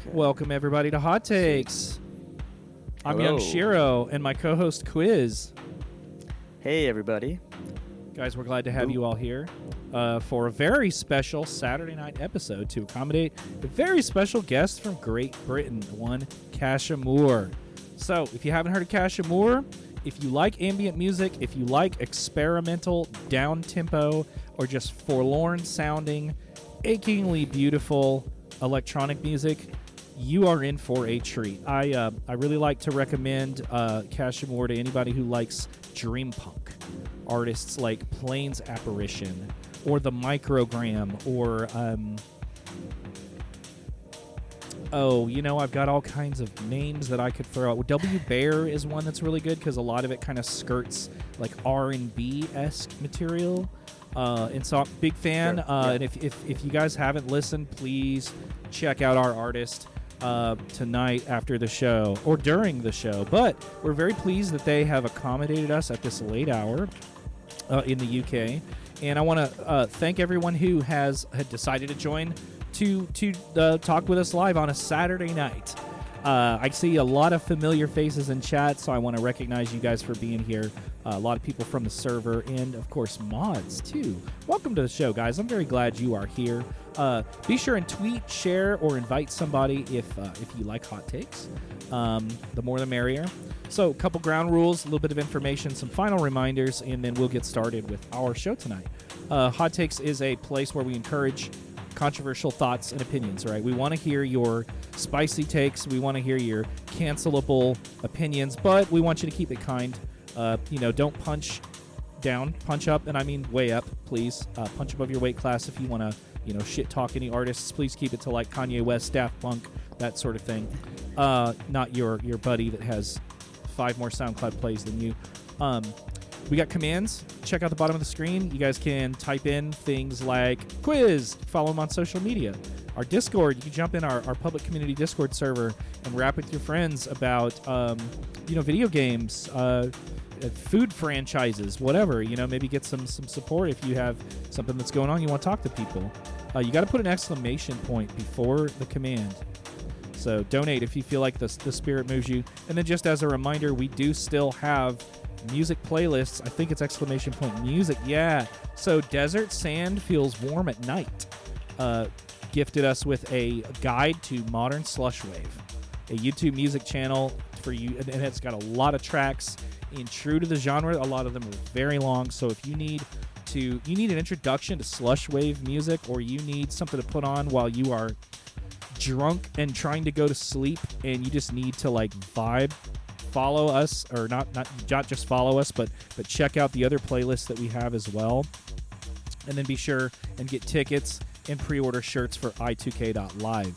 Welcome everybody to Hot Takes. I'm Hello. young SHIRO and my co-host Quiz. Hey, everybody. Guys, we're glad to have you all here for a very special Saturday night episode to accommodate a very special guest from Great Britain, one Casha Mour. So, if you haven't heard of Casha Mour, if you like ambient music, if you like experimental, down-tempo, or just forlorn-sounding, achingly beautiful electronic music, you are in for a treat. I really like to recommend Casha Mour to anybody who likes dream punk. Artists like Plains Apparition or The Microgram or I've got all kinds of names that I could throw out. W Bear is one that's really good because a lot of it kind of skirts like R&B-esque material. And so I'm a big fan. Sure. Yeah. And if you guys haven't listened, please check out our artist tonight after the show or during the show. But we're very pleased that they have accommodated us at this late hour in the UK. And I want to thank everyone who had decided to join to talk with us live on a Saturday night. I see a lot of familiar faces in chat, so I want to recognize you guys for being here. A lot of people from the server and, of course, mods, too. Welcome to the show, guys. I'm very glad you are here. Be sure and tweet, share, or invite somebody if you like hot takes. The more the merrier. So, a couple ground rules, a little bit of information, some final reminders, and then we'll get started with our show tonight. Hot Takes is a place where we encourage controversial thoughts and opinions, right? We want to hear your spicy takes. We want to hear your cancelable opinions, but we want you to keep it kind. Don't punch down, punch up, and I mean way up, please. Punch above your weight class if you want to, shit talk any artists. Please keep it to like Kanye West, Daft Punk, that sort of thing. Not your buddy that has 5 more SoundCloud plays than you. We got commands. Check out the bottom of the screen. You guys can type in things like quiz. Follow them on social media. Our Discord, you can jump in our public community Discord server and rap with your friends about, video games, food franchises, whatever. Maybe get some support if you have something that's going on. You want to talk to people. You got to put an exclamation point before the command. So donate if you feel like the spirit moves you. And then just as a reminder, we do still have music playlists. I think it's exclamation point music. Yeah. So Desert Sand Feels Warm at Night gifted us with a guide to modern slush wave, a YouTube music channel for you, and it's got a lot of tracks in true to the genre. A lot of them are very long. So if you need an introduction to slush wave music, or you need something to put on while you are drunk and trying to go to sleep, and you just need to like vibe, follow us, or not just follow us, but check out the other playlists that we have as well. And then be sure and get tickets and pre-order shirts for i2k.live.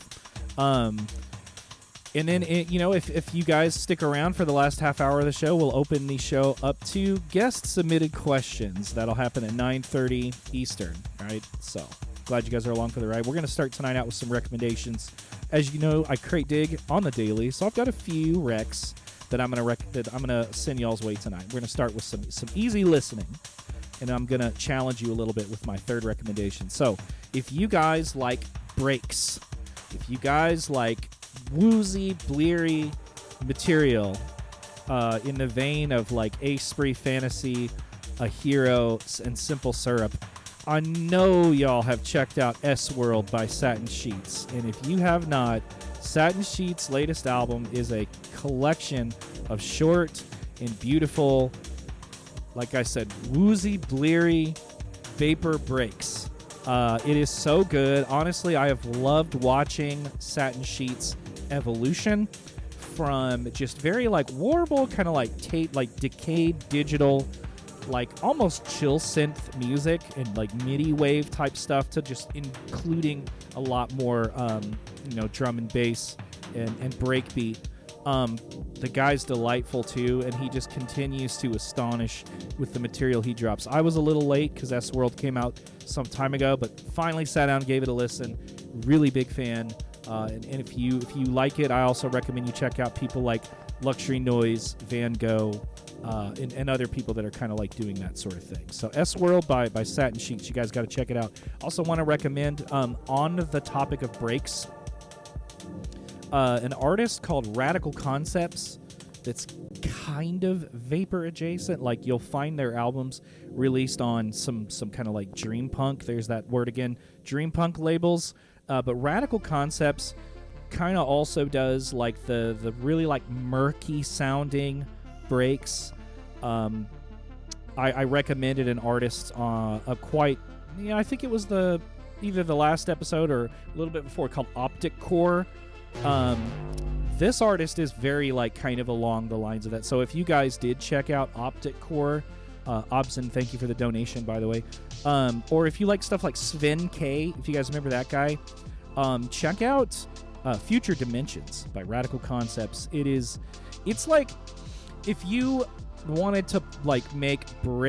And then, if you guys stick around for the last half hour of the show, we'll open the show up to guest-submitted questions. That'll happen at 9:30 Eastern, all right? So, glad you guys are along for the ride. We're going to start tonight out with some recommendations. As you know, I crate dig on the daily, so I've got a few recs that I'm gonna send y'all's way tonight. We're gonna start with some easy listening, and I'm gonna challenge you a little bit with my third recommendation. So, if you guys like breaks, if you guys like woozy, bleary material in the vein of like Ace Spree Fantasy, A Hero, and Simple Syrup, I know y'all have checked out S-World by Satin Sheets, and if you have not, Satin Sheets' latest album is a collection of short and beautiful, like I said, woozy, bleary vapor breaks. It is so good. Honestly, I have loved watching Satin Sheets' evolution from just very like warble, kind of like tape, like decayed digital, like almost chill synth music and like MIDI wave type stuff, to just including a lot more drum and bass and breakbeat. The guy's delightful too, and he just continues to astonish with the material he drops. I was a little late because S-World came out some time ago, but finally sat down and gave it a listen. Really big fan. And if you like it, I also recommend you check out people like Luxury Noise, Van Gogh, and other people that are kind of like doing that sort of thing. So S-World by Satin Sheets, you guys got to check it out. Also want to recommend, on the topic of breaks, an artist called Radical Concepts that's kind of vapor adjacent. Like, you'll find their albums released on some kind of like dream punk. There's that word again, dream punk labels. But Radical Concepts kind of also does like the really like murky sounding breaks. I recommended an artist I think it was either the last episode or a little bit before, called Optic Core. This artist is very like kind of along the lines of that. So if you guys did check out Optic Core, Obson, thank you for the donation, by the way. Or if you like stuff like Sven K, if you guys remember that guy, check out Future Dimensions by Radical Concepts. It's like if you wanted to like make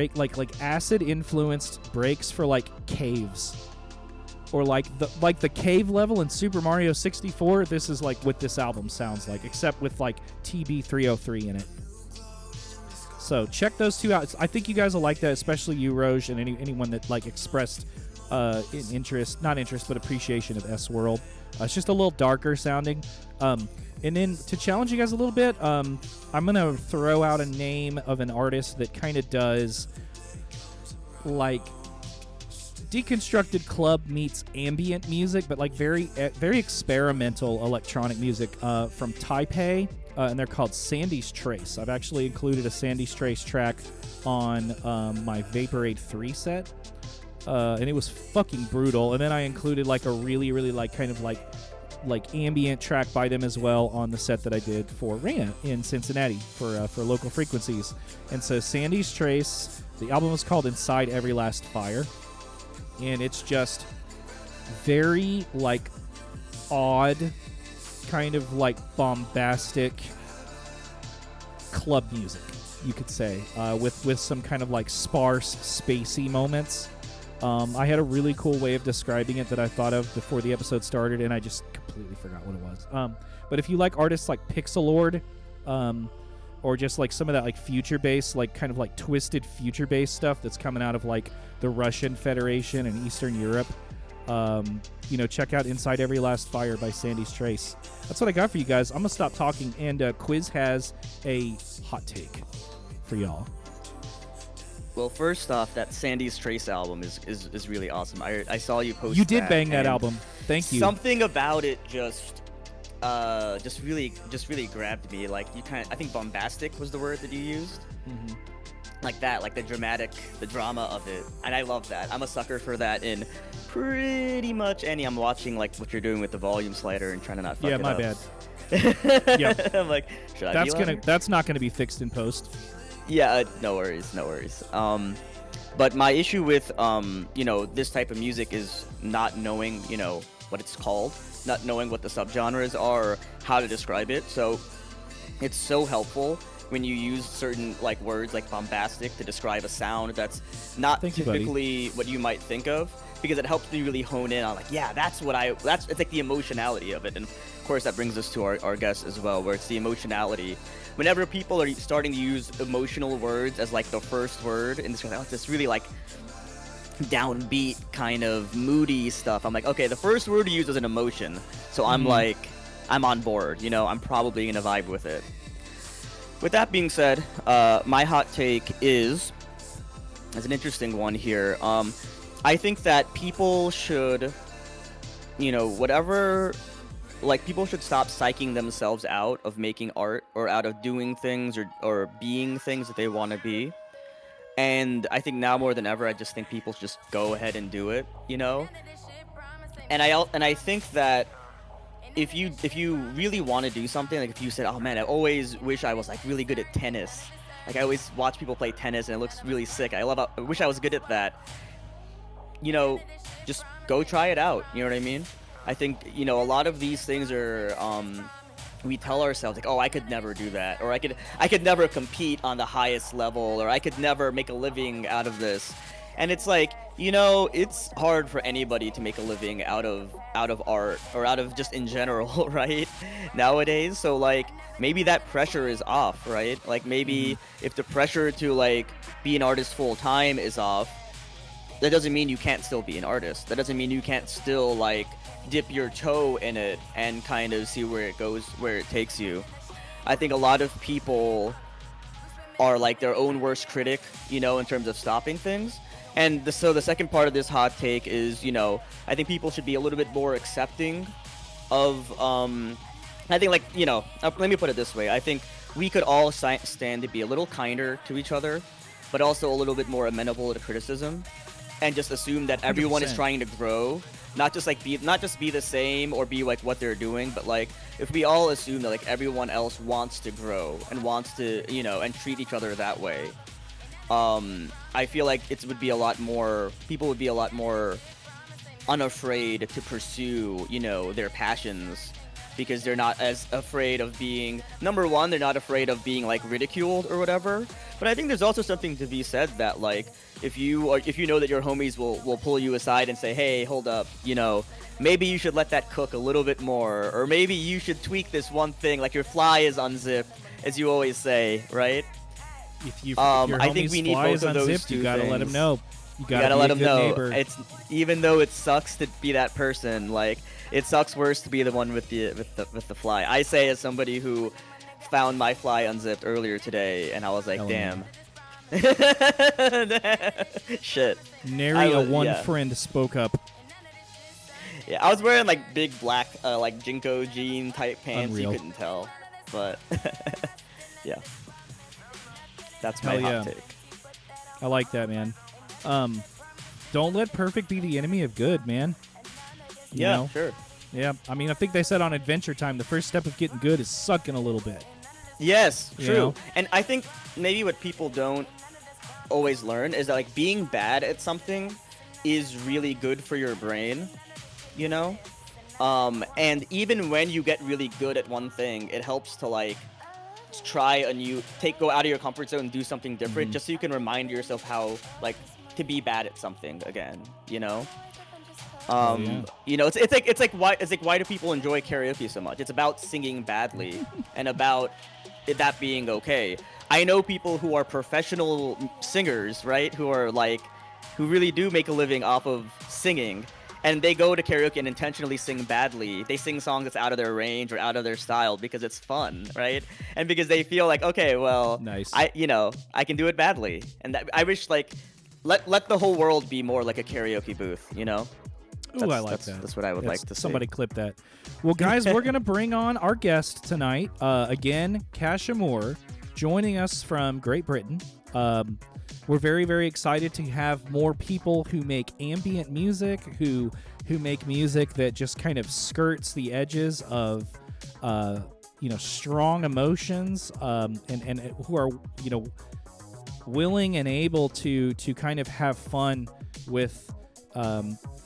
like acid influenced breaks for like caves, or like the cave level in Super Mario 64. This is like what this album sounds like, except with like TB303 in it. So check those two out. I think you guys will like that, especially you, Roj, and anyone that like expressed not interest, but appreciation of S-World. It's just a little darker sounding. And then to challenge you guys a little bit, I'm going to throw out a name of an artist that kind of does like deconstructed club meets ambient music, but like very experimental electronic music from Taipei, and they're called Sandy's Trace. I've actually included a Sandy's Trace track on my Vaporade 3 set, and it was fucking brutal. And then I included like a really like kind of like ambient track by them as well on the set that I did for Rana in Cincinnati for local frequencies. And so Sandy's Trace, the album is called Inside Every Last Fire. And it's just very, like, odd, kind of, like, bombastic club music, you could say, with some kind of, like, sparse, spacey moments. I had a really cool way of describing it that I thought of before the episode started, and I just completely forgot what it was. But if you like artists like Pixelord, or just like some of that like future bass, like kind of like twisted future bass stuff that's coming out of like the Russian Federation and Eastern Europe, check out Inside Every Last Fire by Sandy's Trace. That's what I got for you guys. I'm gonna stop talking, and Quiz has a hot take for y'all. Well, first off, that Sandy's Trace album is really awesome. I saw you post. You did bang that album. Thank you. Something about it just really grabbed me. Like, I think bombastic was the word that you used. Mm-hmm. Like that, like the drama of it, and I love that. I'm a sucker for that in pretty much any. I'm watching like what you're doing with the volume slider and trying to not fuck it up. Yeah, my bad. Yep. I'm like, should I be louder? That's not gonna be fixed in post. Yeah, no worries. But my issue with this type of music is not knowing what it's called, not knowing what the subgenres are, or how to describe it. So it's so helpful when you use certain like words like bombastic to describe a sound that's not typically what you might think of, because it helps me really hone in on like, yeah, it's like the emotionality of it. And of course that brings us to our guest as well, where it's the emotionality. Whenever people are starting to use emotional words as like the first word in this really like downbeat kind of moody stuff, I'm like, okay, the first word to use is an emotion, so I'm on board. I'm probably gonna vibe with it. With that being said, my hot take is an interesting one here. I think that people should, people should stop psyching themselves out of making art, or out of doing things, or being things that they want to be. And I think now more than ever, I just think people should just go ahead and do it, And I think that if you really want to do something, like if you said, oh man, I always wish I was like really good at tennis. Like I always watch people play tennis and it looks really sick. I wish I was good at that. Just go try it out. You know what I mean? I think, a lot of these things are, we tell ourselves like, oh, I could never do that, or I could never compete on the highest level, or I could never make a living out of this. And it's like, it's hard for anybody to make a living out of art, or out of just in general, right? Nowadays. So like, maybe that pressure is off, right? Like maybe if the pressure to like be an artist full time is off, that doesn't mean you can't still be an artist. That doesn't mean you can't still like dip your toe in it and kind of see where it goes, where it takes you. I think a lot of people are like their own worst critic, you know, in terms of stopping things. And so the second part of this hot take is, you know, I think people should be a little bit more accepting of, I think, like, you know, let me put it this way. I think we could all stand to be a little kinder to each other, but also a little bit more amenable to criticism, and just assume that everyone is 100%. trying to grow, not just be the same or be like what they're doing, but like if we all assume that like everyone else wants to grow and wants to, you know, and treat each other that way, I feel like it would be a lot more, people would be a lot more unafraid to pursue, you know, their passions, because they're not as afraid of being, number one, they're not afraid of being like ridiculed or whatever. But I think there's also something to be said that like if you know that your homies will pull you aside and say, hey, hold up, you know, maybe you should let that cook a little bit more, or maybe you should tweak this one thing, like your fly is unzipped, as you always say, right? If your I think homie's we need fly both is of those unzipped, two you gotta let him things. know. You gotta, let be a them good know. neighbor. It's, even though it sucks to be that person, like it sucks worse to be the one with the fly. I say as somebody who found my fly unzipped earlier today, and I was like, Hell damn. Shit. Nary a one yeah. friend spoke up. Yeah, I was wearing like big black, like Jinko jean type pants. Unreal. You couldn't tell, but yeah, that's my Hell hot yeah. take. I like that, man. Don't let perfect be the enemy of good, man. You Yeah, know? sure. Yeah, I mean, I think they said on Adventure Time the first step of getting good is sucking a little bit. Yes, You true. know? And I think maybe what people don't always learn is that like being bad at something is really good for your brain, you know? And even when you get really good at one thing, it helps to like try a new, go out of your comfort zone and do something different, just so you can remind yourself how like to be bad at something again, you know? Yeah. You know, it's like why do people enjoy karaoke so much? It's about singing badly and about that being okay. I know people who are professional singers, right? Who are like, who really do make a living off of singing, and they go to karaoke and intentionally sing badly. They sing songs that's out of their range or out of their style because it's fun, right? And because they feel like, okay, well, Nice. I can do it badly, and that, I wish like let the whole world be more like a karaoke booth, you know? Ooh, I like that. That's what I would like to see. Somebody clip that. Well, guys, we're going to bring on our guest tonight. Again, Casha Mour, joining us from Great Britain. We're very, very excited to have more people who make ambient music, who make music that just kind of skirts the edges of, strong emotions, and who are, willing and able to kind of have fun with.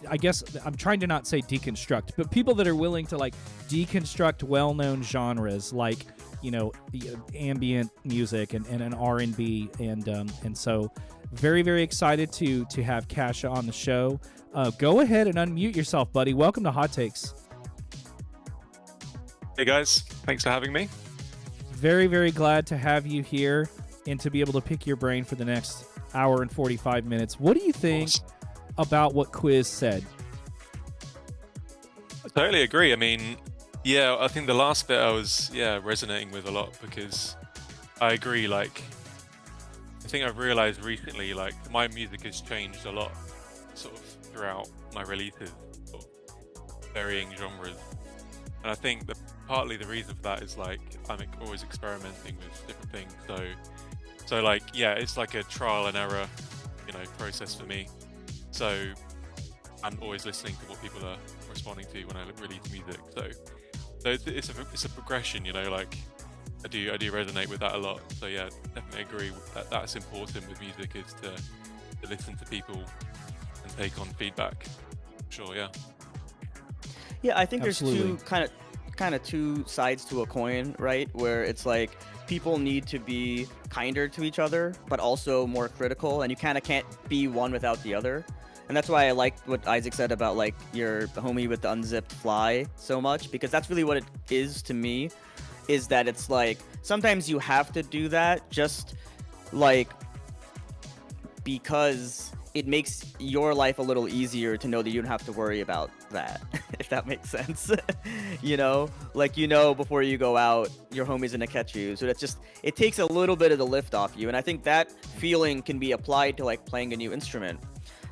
I guess I'm trying to not say deconstruct, but people that are willing to like deconstruct well-known genres like, ambient music and an R&B, and so very, very excited to have Casha on the show. Go ahead and unmute yourself, buddy. Welcome to Hot Takes. Hey guys, thanks for having me. Very, very glad to have you here and to be able to pick your brain for the next hour and 45 minutes. What do you think about what Quiz said? I totally agree. I mean, yeah, I think the last bit I was resonating with a lot, because I agree. Like, I think I've realized recently, like, my music has changed a lot sort of throughout my releases, sort of varying genres. And I think that partly the reason for that is like I'm always experimenting with different things. So like, yeah, it's like a trial and error, process for me. So I'm always listening to what people are responding to when I release music. So it's a progression, like I do resonate with that a lot. So yeah, definitely agree that that's important with music, is to listen to people and take on feedback. Sure, yeah. Yeah, I think Absolutely. There's kind of two sides to a coin, right? Where it's like people need to be kinder to each other, but also more critical, and you kind of can't be one without the other. And that's why I liked what Isaac said about like your homie with the unzipped fly so much, because that's really what it is to me, is that it's like sometimes you have to do that just like because it makes your life a little easier to know that you don't have to worry about that, if that makes sense. You know, like, you know, before you go out, your homie's gonna catch you. So that's just, it takes a little bit of the lift off you. And I think that feeling can be applied to like playing a new instrument.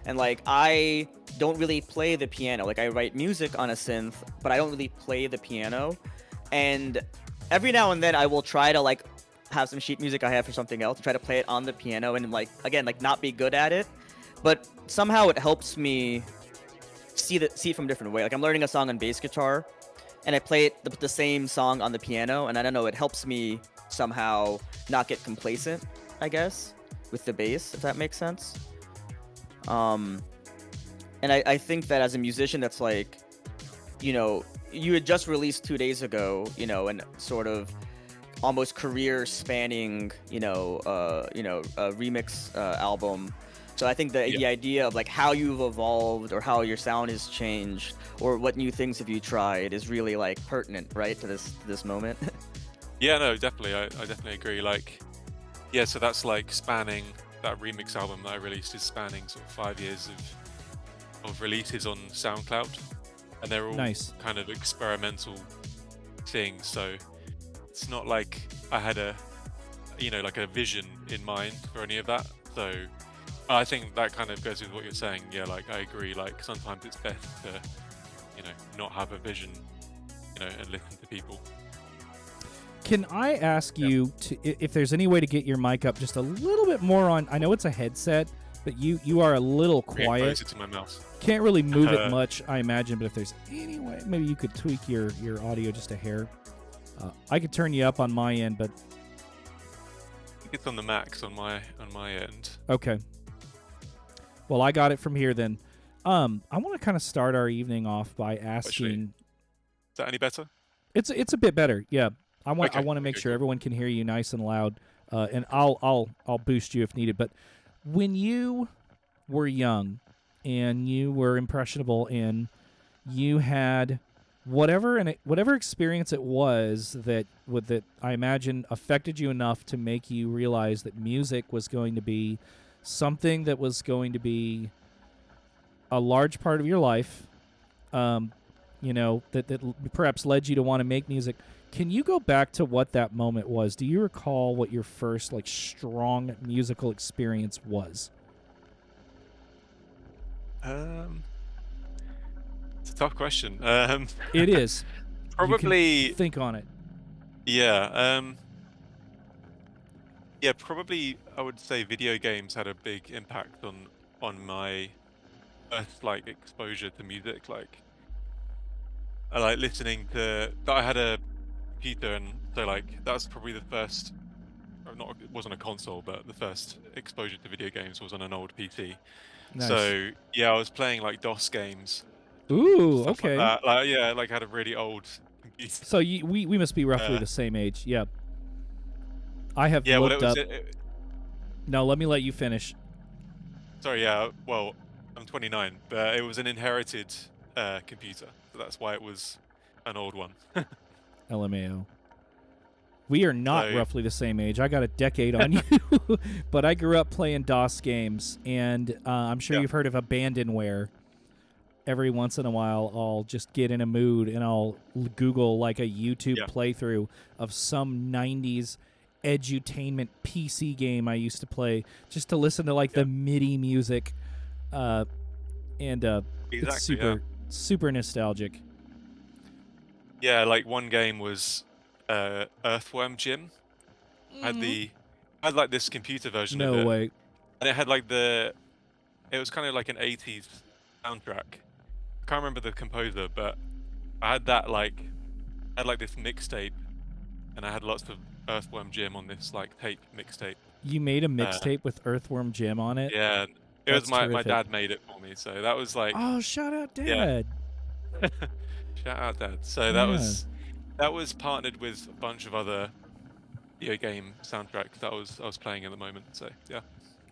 And like, I don't really play the piano. Like, I write music on a synth, but I don't really play the piano. And every now and then I will try to like have some sheet music I have for something else, try to play it on the piano and like, again, like not be good at it. But somehow it helps me see it from a different way. Like, I'm learning a song on bass guitar, and I play the same song on the piano, and I don't know, it helps me somehow not get complacent, I guess, with the bass, if that makes sense. And I think that as a musician, that's like, you know, you had just released 2 days ago, you know, and sort of almost career spanning, a remix album. So I think the idea of like how you've evolved or how your sound has changed or what new things have you tried is really like pertinent, right, to this moment. Yeah, no, definitely. I definitely agree. Like, yeah, so that's like spanning, that remix album that I released is spanning sort of 5 years of releases on SoundCloud, and they're all Nice. kind of experimental things. So it's not like I had a vision in mind for any of that. So I think that kind of goes with what you're saying. Yeah, like I agree. Like sometimes it's best to, not have a vision, and listen to people. Can I ask you if there's any way to get your mic up just a little bit more on? I know it's a headset, but you are a little Bring it quiet. closer to my mouth. Can't really move it much, I imagine. But if there's any way, maybe you could tweak your audio just a hair. I could turn you up on my end, but I think it's on the max on my end. okay. Well, I got it from here then. I want to kind of start our evening off by asking. Is that any better? It's a bit better, yeah. I want Okay, to make okay, sure cool. everyone can hear you nice and loud, and I'll boost you if needed. But when you were young and you were impressionable and you had whatever experience it was that I imagine affected you enough to make you realize that music was going to be something that was going to be a large part of your life, that perhaps led you to want to make music. Can you go back to what that moment was? Do you recall what your first like strong musical experience was? It's a tough question. It is. Probably. You can think on it. Yeah. Yeah. Probably. I would say video games had a big impact on my first like exposure to music. Like, I like listening to. I had a computer, and so like that's probably the first. It wasn't a console, but the first exposure to video games was on an old PC. Nice. So yeah, I was playing like DOS games. Ooh, Stuff okay. Like that. Like, yeah, like had a really old computer. So we must be roughly the same age. Yeah. I have Yeah, looked well, up. No, let me let you finish. Sorry, yeah. Well, I'm 29, but it was an inherited computer, so that's why it was an old one. LMAO. We are not So- roughly the same age. I got a decade on you, but I grew up playing DOS games, and I'm sure Yeah. you've heard of abandonware. Every once in a while, I'll just get in a mood and I'll Google like a YouTube Yeah. playthrough of some 90s edutainment PC game I used to play just to listen to like the MIDI music, and it's Exactly. super nostalgic. Yeah, like one game was Earthworm Jim. I had like this computer version of No it, way. and it had like it was kind of like an 80s soundtrack. I can't remember the composer, but I had that I had like this mixtape, and I had lots of Earthworm Jim on this like tape mixtape. You made a mixtape with Earthworm Jim on it? Yeah, it That's was my terrific. dad made it for me, so that was like Oh, shout out, Yeah. Dad. shout out dad. So Yeah. that was partnered with a bunch of other video game soundtracks that I was playing at the moment. So yeah.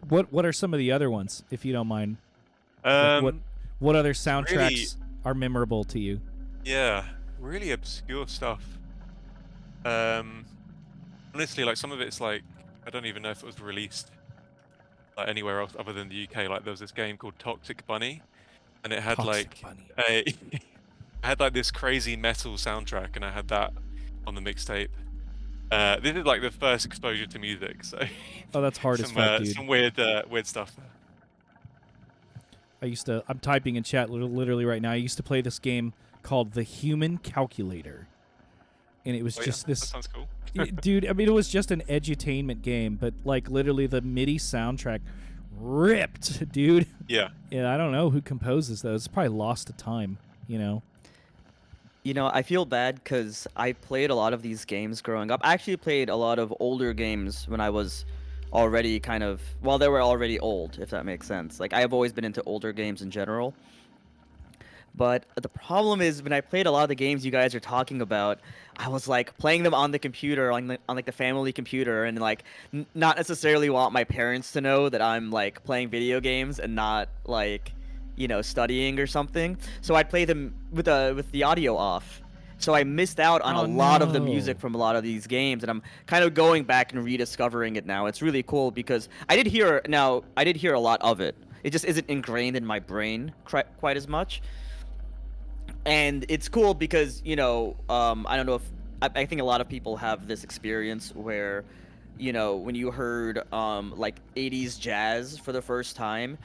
What are some of the other ones, if you don't mind? Like, what other soundtracks are memorable to you? Yeah, really obscure stuff. Honestly, like some of it's like I don't even know if it was released like anywhere else other than the UK. Like there was this game called Toxic Bunny, and it had Toxic like Bunny. a I had like this crazy metal soundtrack, and I had that on the mixtape. This is like the first exposure to music, so Oh, that's hard as fuck, dude. some weird stuff there. I'm typing in chat literally right now. I used to play this game called The Human Calculator. And it was just That sounds cool. dude, I mean, it was just an edutainment game, but like literally the MIDI soundtrack ripped, dude. Yeah. Yeah, I don't know who composes those. It's probably lost to time, you know? You know, I feel bad because I played a lot of these games growing up. I actually played a lot of older games when I was already well, they were already old, if that makes sense. Like, I've always been into older games in general. But the problem is, when I played a lot of the games you guys are talking about, I was like playing them on the computer, on like the family computer, and like not necessarily want my parents to know that I'm like playing video games and not like, you know, studying or something. So I'd play them with the audio off. So I missed out on Oh, a lot of the no. music from a lot of these games, and I'm kind of going back and rediscovering it now. It's really cool because I did hear a lot of it. It just isn't ingrained in my brain quite as much. And it's cool because, you know, I don't know if I think a lot of people have this experience where, you know, when you heard like 80s jazz for the first time,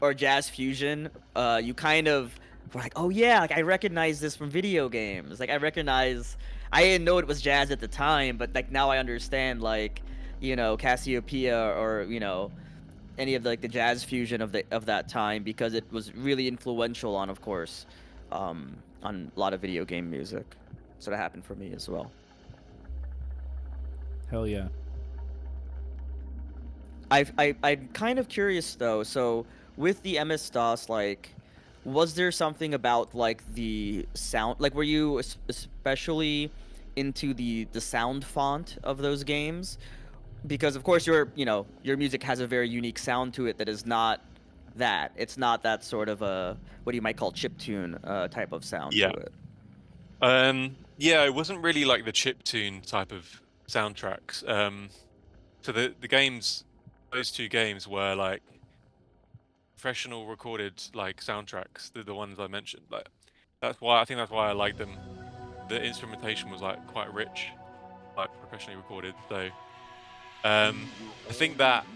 or jazz fusion, you kind of were like, oh yeah, like I recognize this from video games. Like I didn't know it was jazz at the time, but like now I understand, like, you know, Cassiopeia, or, you know, any of the jazz fusion of that time, because it was really influential on, of course, on a lot of video game music. So that happened for me as well. Hell yeah. I'm kind of curious though. So with the MS-DOS, like, was there something about like the sound? Like, were you especially into the sound font of those games? Because of course your music has a very unique sound to it that is not that. It's not that sort of a, what you might call chiptune type of sound Yeah. to it. Yeah, it wasn't really like the chiptune type of soundtracks. So the games, those two games were like professional recorded like soundtracks. They're the ones I mentioned. Like that's why I liked them. The instrumentation was like quite rich, like professionally recorded. So I think that,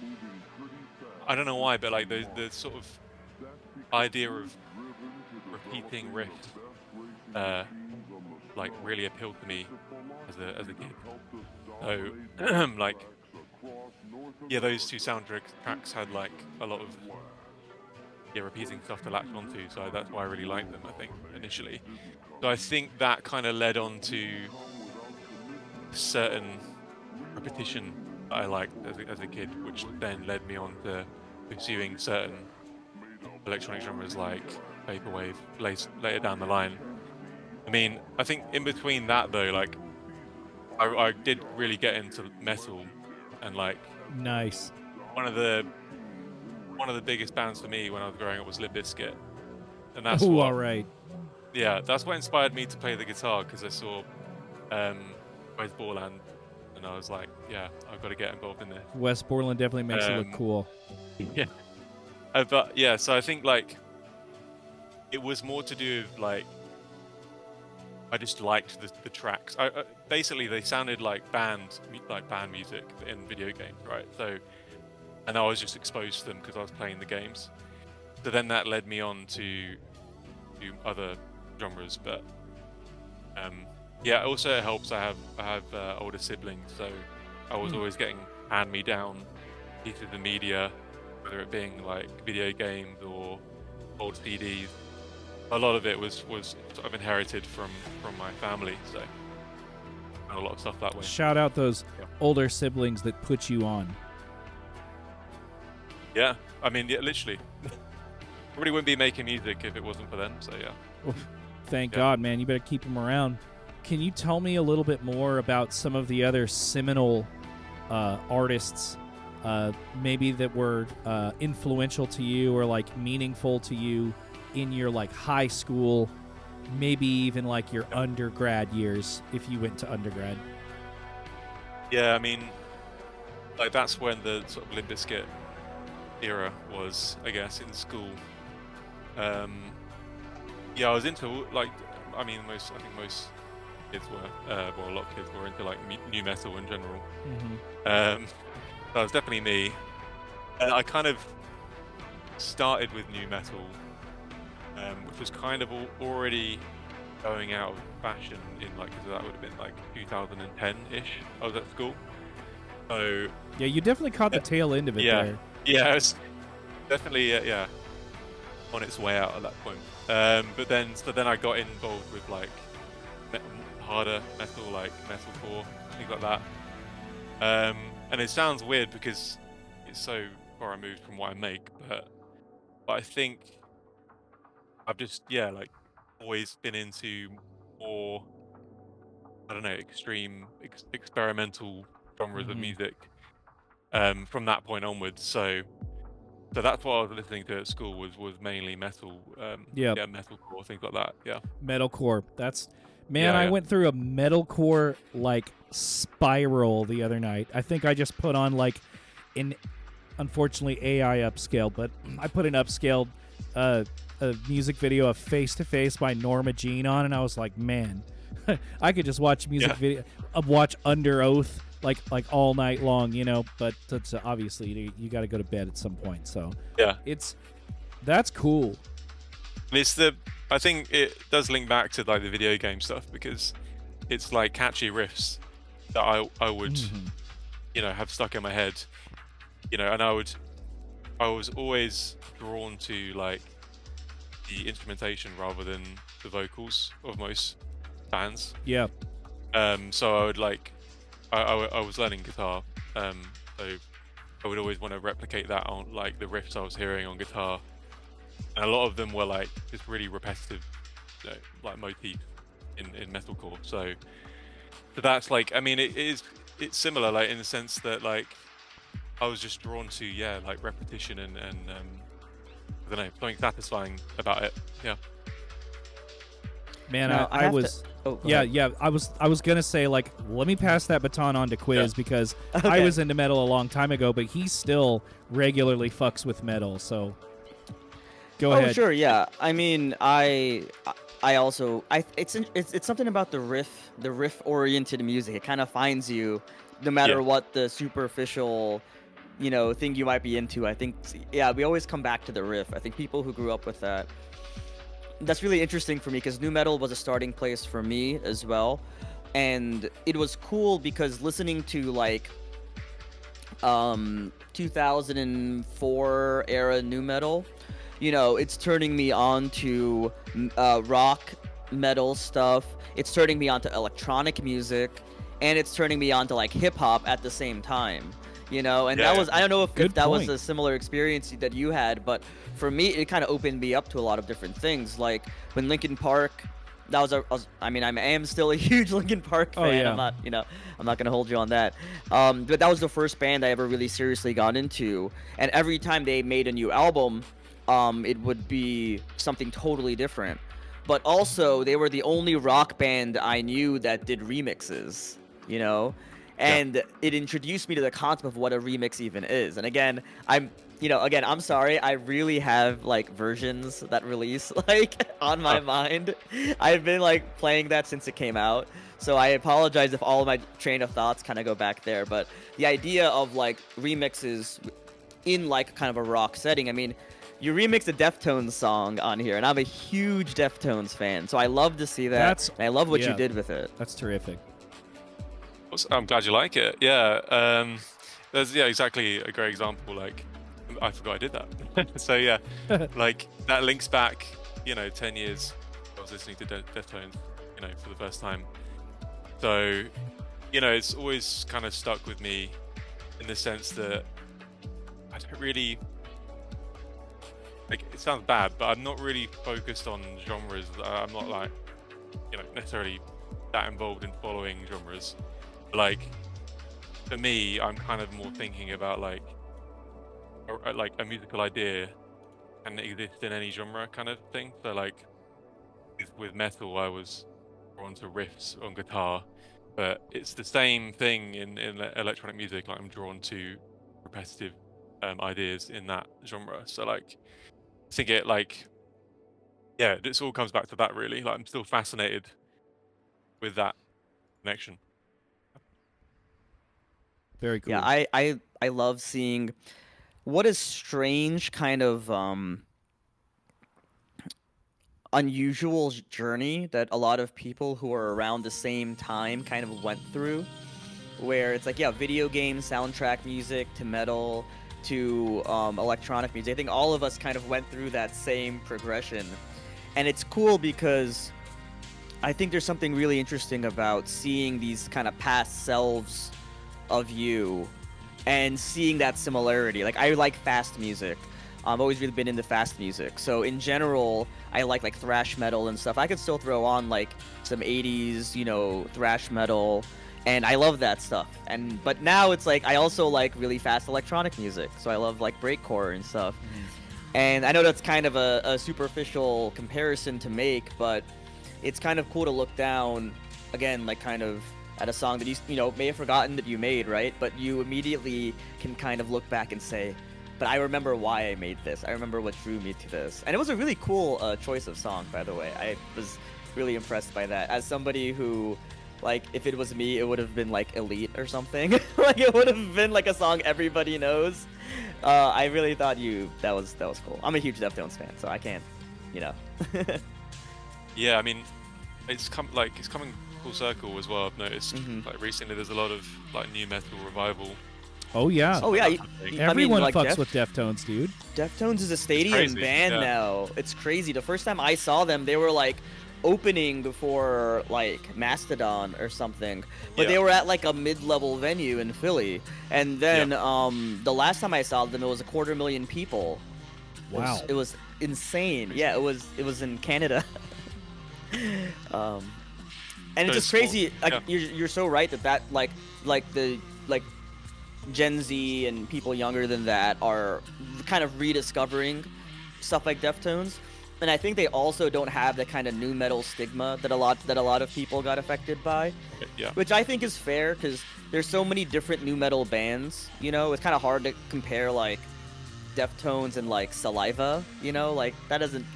I don't know why, but like the sort of idea of repeating riffs like really appealed to me as a kid. So like, yeah, those two soundtracks had like a lot of repeating stuff to latch onto, so that's why I really liked them, I think, initially. So I think that kind of led on to certain repetition that I liked as a kid, which then led me on to pursuing certain electronic genres like vaporwave later down the line. I mean, I think in between that though, like I did really get into metal, and like Nice. one of the biggest bands for me when I was growing up was Limp Bizkit, and that's Oh, what, all right. yeah, that's what inspired me to play the guitar, because I saw Wes Borland, and I was like, yeah, I've got to get involved in this. Wes Borland definitely makes it look cool. Yeah. But yeah, so I think like it was more to do with like I just liked the tracks. Basically they sounded like band music in video games, right? So, and I was just exposed to them because I was playing the games. So then that led me on to other genres, but yeah. Also, it helps. I have older siblings, so I was always getting hand-me-down pieces of media, whether it being like video games or old CDs. A lot of it was sort of inherited from my family, so a lot of stuff that way. Shout out those older siblings that put you on. Yeah, I mean, yeah, literally. Probably wouldn't be making music if it wasn't for them, so yeah. Well, thank God, man. You better keep them around. Can you tell me a little bit more about some of the other seminal artists, maybe that were influential to you or like meaningful to you in your like high school, maybe even like your undergrad years, if you went to undergrad? Yeah, I mean, like that's when the sort of Limp Bizkit era was, I guess, in school. Um, yeah, I was into like, I mean, I think most kids were, well, a lot of kids were into like new metal in general. Mm-hmm. That was definitely me. And I kind of started with new metal, which was kind of already going out of fashion in like, because that would have been like 2010-ish. I was at school. So Yeah, you definitely caught the tail end of it yeah, there. yeah, it's definitely yeah, on its way out at that point. But then I got involved with like harder metal, like metalcore, things like that. And it sounds weird because it's so far removed from what I make, but I think I've just like always been into more, I don't know, extreme experimental genres of Mm-hmm. music from that point onwards. So that's what I was listening to at school was mainly metal, Yeah, yeah, metalcore, things like that. Yeah, metalcore. That's man. yeah, I yeah, went through a metalcore like spiral the other night. I think I just put on like an unfortunately AI upscale, but I put an upscaled a music video of Face to Face by Norma Jean on, and I was like, man, I could just watch music yeah. video, watch Under Oath like all night long, you know. But that's obviously you got to go to bed at some point. So Yeah. that's cool. And I think it does link back to like the video game stuff because it's like catchy riffs that I would Mhm. have stuck in my head, and I was always drawn to like the instrumentation rather than the vocals of most bands. Yeah, So I would like I was learning guitar, so I would always want to replicate that on like the riffs I was hearing on guitar, and a lot of them were like just really repetitive, like motifs in metalcore. So that's like, I mean, it's similar, like in the sense that like I was just drawn to like repetition and I don't know, something satisfying about it. Yeah. man, Now, I I have to. was. Oh, go Yeah, ahead. yeah. I was gonna say like, let me pass that baton on to Quiz because I Okay. was into metal a long time ago, but he still regularly fucks with metal. So go Oh, ahead. sure, yeah. I mean, I also it's something about the riff oriented music. It kind of finds you, no Yeah. matter what the superficial, thing you might be into. I think, yeah, we always come back to the riff. I think people who grew up with that, that's really interesting for me because new metal was a starting place for me as well, and it was cool because listening to like 2004 era new metal, it's turning me on to rock metal stuff. It's turning me on to electronic music, and it's turning me on to like hip hop at the same time. And Yeah, that yeah. was, I don't know if Good that was point. a similar experience that you had, but for me it kind of opened me up to a lot of different things. Like when Linkin Park, that I mean, I am still a huge Linkin Park fan. Oh, yeah. I'm not gonna hold you on that. But that was the first band I ever really seriously got into, and every time they made a new album, it would be something totally different. But also, they were the only rock band I knew that did remixes, you know? Yeah. And it introduced me to the concept of what a remix even is. And again, I'm sorry, I really have like versions that release like on my Oh, mind. I've been like playing that since it came out. So I apologize if all of my train of thoughts kind of go back there, but the idea of like remixes in like kind of a rock setting. I mean, you remixed a Deftones song on here, and I'm a huge Deftones fan, so I love to see that. That's And I love what you yeah. did with it. That's terrific. I'm glad you like it. Yeah. There's exactly a great example. Like I forgot I did that. So yeah, like that links back, 10 years. I was listening to Deftones, for the first time. So, it's always kind of stuck with me in the sense that I don't really, like, it sounds bad, but I'm not really focused on genres. I'm not like, necessarily that involved in following genres. Like, for me, I'm kind of more thinking about like a musical idea can exist in any genre kind of thing. So like with metal, I was drawn to riffs on guitar, but it's the same thing in electronic music. Like I'm drawn to repetitive ideas in that genre. So like, I think it like, yeah, this all comes back to that really. Like, I'm still fascinated with that connection. Very cool. Yeah, I love seeing what a strange kind of unusual journey that a lot of people who are around the same time kind of went through, where it's like, yeah, video game soundtrack music to metal to electronic music. I think all of us kind of went through that same progression, and it's cool because I think there's something really interesting about seeing these kind of past selves of you and seeing that similarity. Like, I like fast music. I've always really been into fast music. So in general, I like thrash metal and stuff. I could still throw on like some 80s, you know, thrash metal, and I love that stuff. And but now it's like I also like really fast electronic music. So I love like breakcore and stuff. And I know that's kind of a superficial comparison to make, but it's kind of cool to look down again, like kind of at a song that you know may have forgotten that you made, right? But you immediately can kind of look back and say, but I remember why I made this. I remember what drew me to this. And it was a really cool choice of song, by the way. I was really impressed by that. As somebody who, like, if it was me, it would have been like Elite or something. Like, it would have been like a song everybody knows. I really thought that was cool. I'm a huge Deftones fan, so I can't, you know. Yeah, I mean, it's coming full circle as well. I've noticed like recently there's a lot of like new metal revival. Oh yeah. Oh yeah. Everyone like fucks with Deftones, dude. Deftones is a stadium crazy, band yeah. now. It's crazy. The first time I saw them, they were like opening for like Mastodon or something, but Yeah. they were at like a mid-level venue in Philly. And then the last time I saw them, it was 250,000 people. Wow. It was insane. Yeah, it was in Canada. And it's So just crazy. small. Like, Yeah. you're so right that like the Gen Z and people younger than that are kind of rediscovering stuff like Deftones, and I think they also don't have the kind of new metal stigma that a lot of people got affected by, Yeah. which I think is fair because there's so many different new metal bands. You know, it's kind of hard to compare like Deftones and like Saliva. You know, like that doesn't.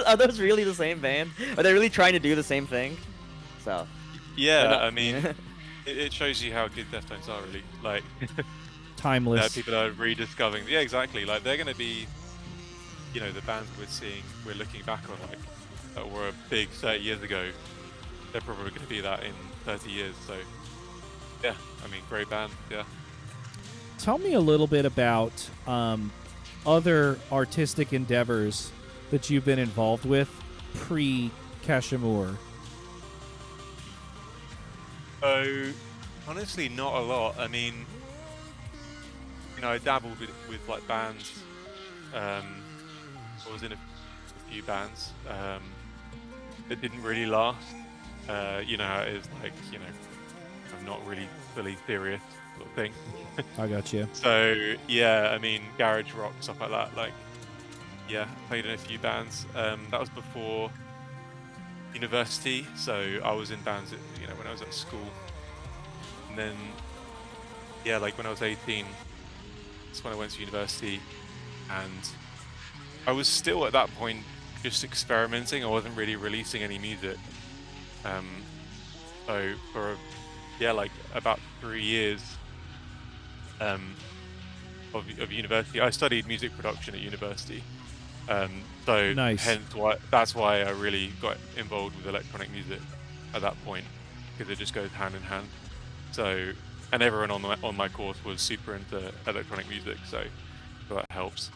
Are those really the same band? Are they really trying to do the same thing? So. Yeah, not- I mean, it shows you how good Deftones are, really. Like, Timeless. people are rediscovering. Yeah, exactly. Like, they're going to be, you know, the bands we're looking back on, like, that were big 30 years ago. They're probably going to be that in 30 years. So, yeah, I mean, great band. Yeah. Tell me a little bit about other artistic endeavors that you've been involved with pre Casha Mour. So, honestly, not a lot. I mean, you know, I dabbled with like bands. I was in a few bands that didn't really last. You know how it is, like, you know, I'm not really fully serious sort of thing. I got you. So, yeah, I mean, garage rock, stuff like that. Like, yeah, played in a few bands. That was before university, so I was in bands, you know, when I was at school. And then, yeah, like when I was 18, that's when I went to university, and I was still at that point just experimenting. I wasn't really releasing any music. So for like about 3 years of university, I studied music production at university. So Nice. that's why I really got involved with electronic music at that point, because it just goes hand in hand. So, and everyone on my course was super into electronic music, so that helps.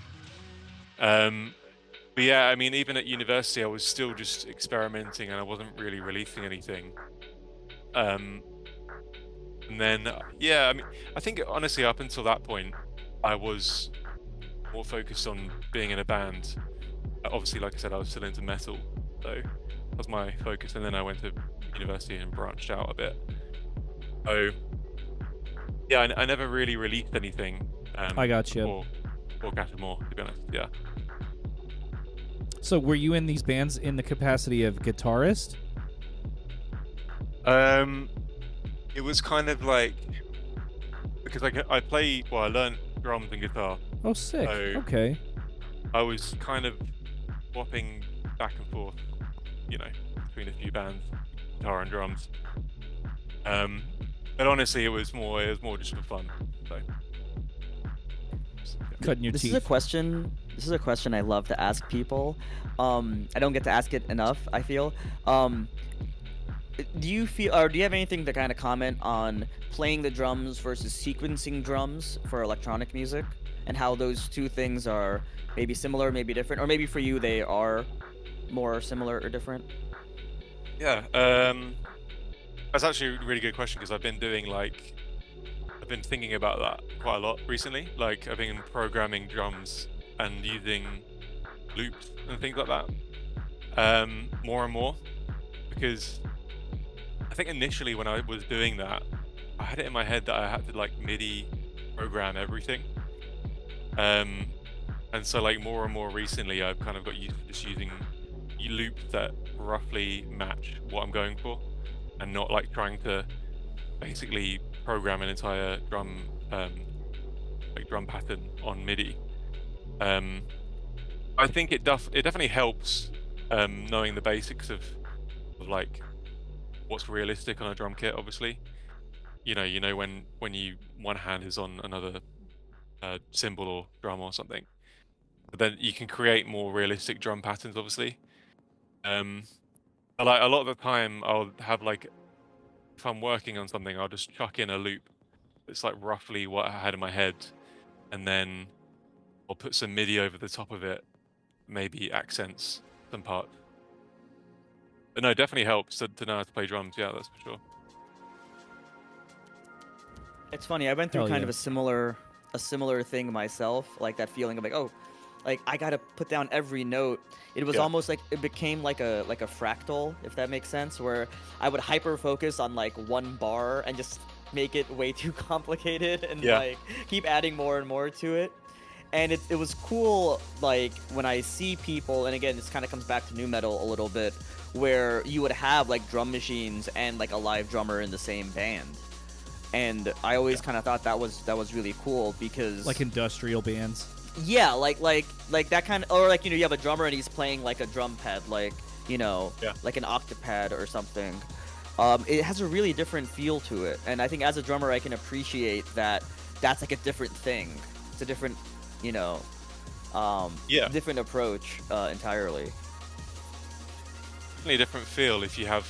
But yeah, I mean, even at university, I was still just experimenting, and I wasn't really releasing anything. And then, yeah, I mean, I think honestly, up until that point, I was more focused on being in a band. Obviously, like I said, I was still into metal, so that was my focus. And then I went to university and branched out a bit. So, yeah, I never really released anything. I got you. Or Casha Mour, to be honest. Yeah. So were you in these bands in the capacity of guitarist? It was kind of like, because I learned drums and guitar Oh, sick. So Okay. I was kind of swapping back and forth, you know, between a few bands, guitar and drums. Um, but honestly, it was more just for fun. So yeah. Cutting your This is a teeth. question. This is a question I love to ask people. I don't get to ask it enough, I feel. Um, do you feel, or do you have anything to kind of comment on playing the drums versus sequencing drums for electronic music, and how those two things are maybe similar, maybe different, or maybe for you they are more similar or different? Yeah, that's actually a really good question because I've been thinking about that quite a lot recently. Like I've been programming drums and using loops and things like that more and more because I think initially when I was doing that, I had it in my head that I had to like MIDI program everything. Um, and so like more and more recently, I've kind of got used to just using loops that roughly match what I'm going for, and not like trying to basically program an entire drum pattern on MIDI. Um, I think it definitely helps knowing the basics of like what's realistic on a drum kit. Obviously, you know when you one hand is on another cymbal or drum or something, but then you can create more realistic drum patterns. Obviously, um, but, like a lot of the time, I'll have like if I'm working on something, I'll just chuck in a loop. It's like roughly what I had in my head, and then I'll put some MIDI over the top of it, maybe accents some parts. But no, it definitely helps to know how to play drums. Yeah, that's for sure. It's funny. I went through Hell kind yeah. of a similar thing myself, like that feeling of like, oh, like I gotta put down every note. It was Yeah, almost like it became like a fractal, if that makes sense, where I would hyper focus on like one bar and just make it way too complicated and yeah, like keep adding more and more to it. And it was cool, like when I see people, and again, this kind of comes back to new metal a little bit, where you would have like drum machines and like a live drummer in the same band. And I yeah, always kind of thought that was really cool because Like industrial bands. yeah, like that kind of, or like you have a drummer and he's playing like a drum pad, like yeah, like an octopad or something. It has a really different feel to it, and I think as a drummer I can appreciate that that's like a different thing. It's a different, you know, yeah. different approach entirely. Definitely a different feel if you have,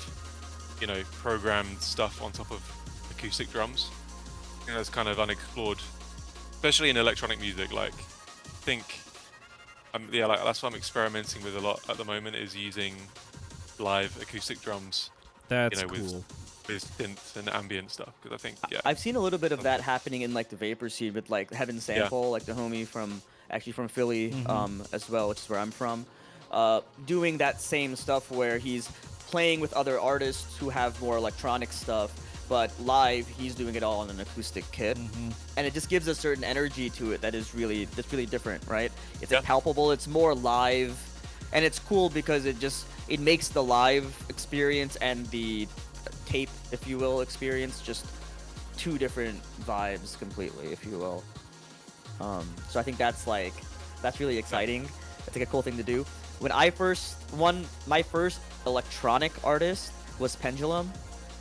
programmed stuff on top of acoustic drums. I think that's kind of unexplored, especially in electronic music. Like, I think, yeah, like that's what I'm experimenting with a lot at the moment is using live acoustic drums, That's with cool. synths and ambient stuff. Because I think, yeah, I've seen a little bit of um, that happening in like the vapor scene with like Heaven yeah, Sample, like the homie from actually from Philly, Mm-hmm. as well, which is where I'm from, doing that same stuff where he's playing with other artists who have more electronic stuff, but live he's doing it all on an acoustic kit, Mm-hmm. and it just gives a certain energy to it that's really different, right? It's yeah, like palpable, it's more live, and it's cool because it makes the live experience and the tape, if you will, experience just two different vibes completely, if you will. So I think that's really yeah. exciting. It's like a cool thing to do. When I first my first electronic artist was Pendulum.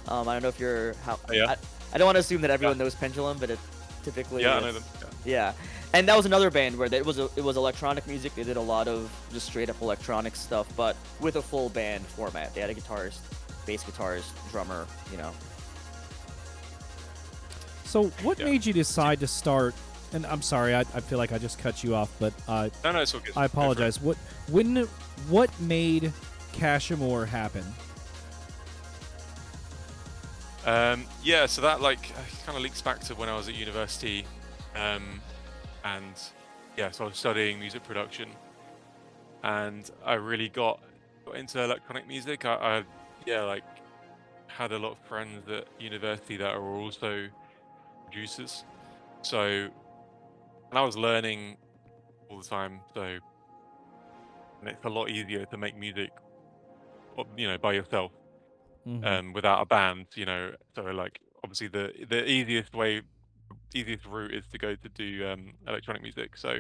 I don't know if you're how Oh, yeah, I don't want to assume that yeah, everyone knows Pendulum, but it typically yeah. I know is. them. Yeah, and that was another band where it was electronic music. They did a lot of just straight up electronic stuff, but with a full band format. They had a guitarist, bass guitarist, drummer. So, what Yeah, made you decide to start? And I'm sorry, I feel like I just cut you off, but no, no, it's all good. I Go for it. apologize. What made Casha Mour happen? Yeah, so that like kind of links back to when I was at university, and yeah, so I was studying music production, and I really got into electronic music. I yeah, like had a lot of friends at university that are also producers, so and I was learning all the time. So and it's a lot easier to make music, by yourself, Mm-hmm. without a band. So like obviously the easiest way easiest route is to go to do electronic music. So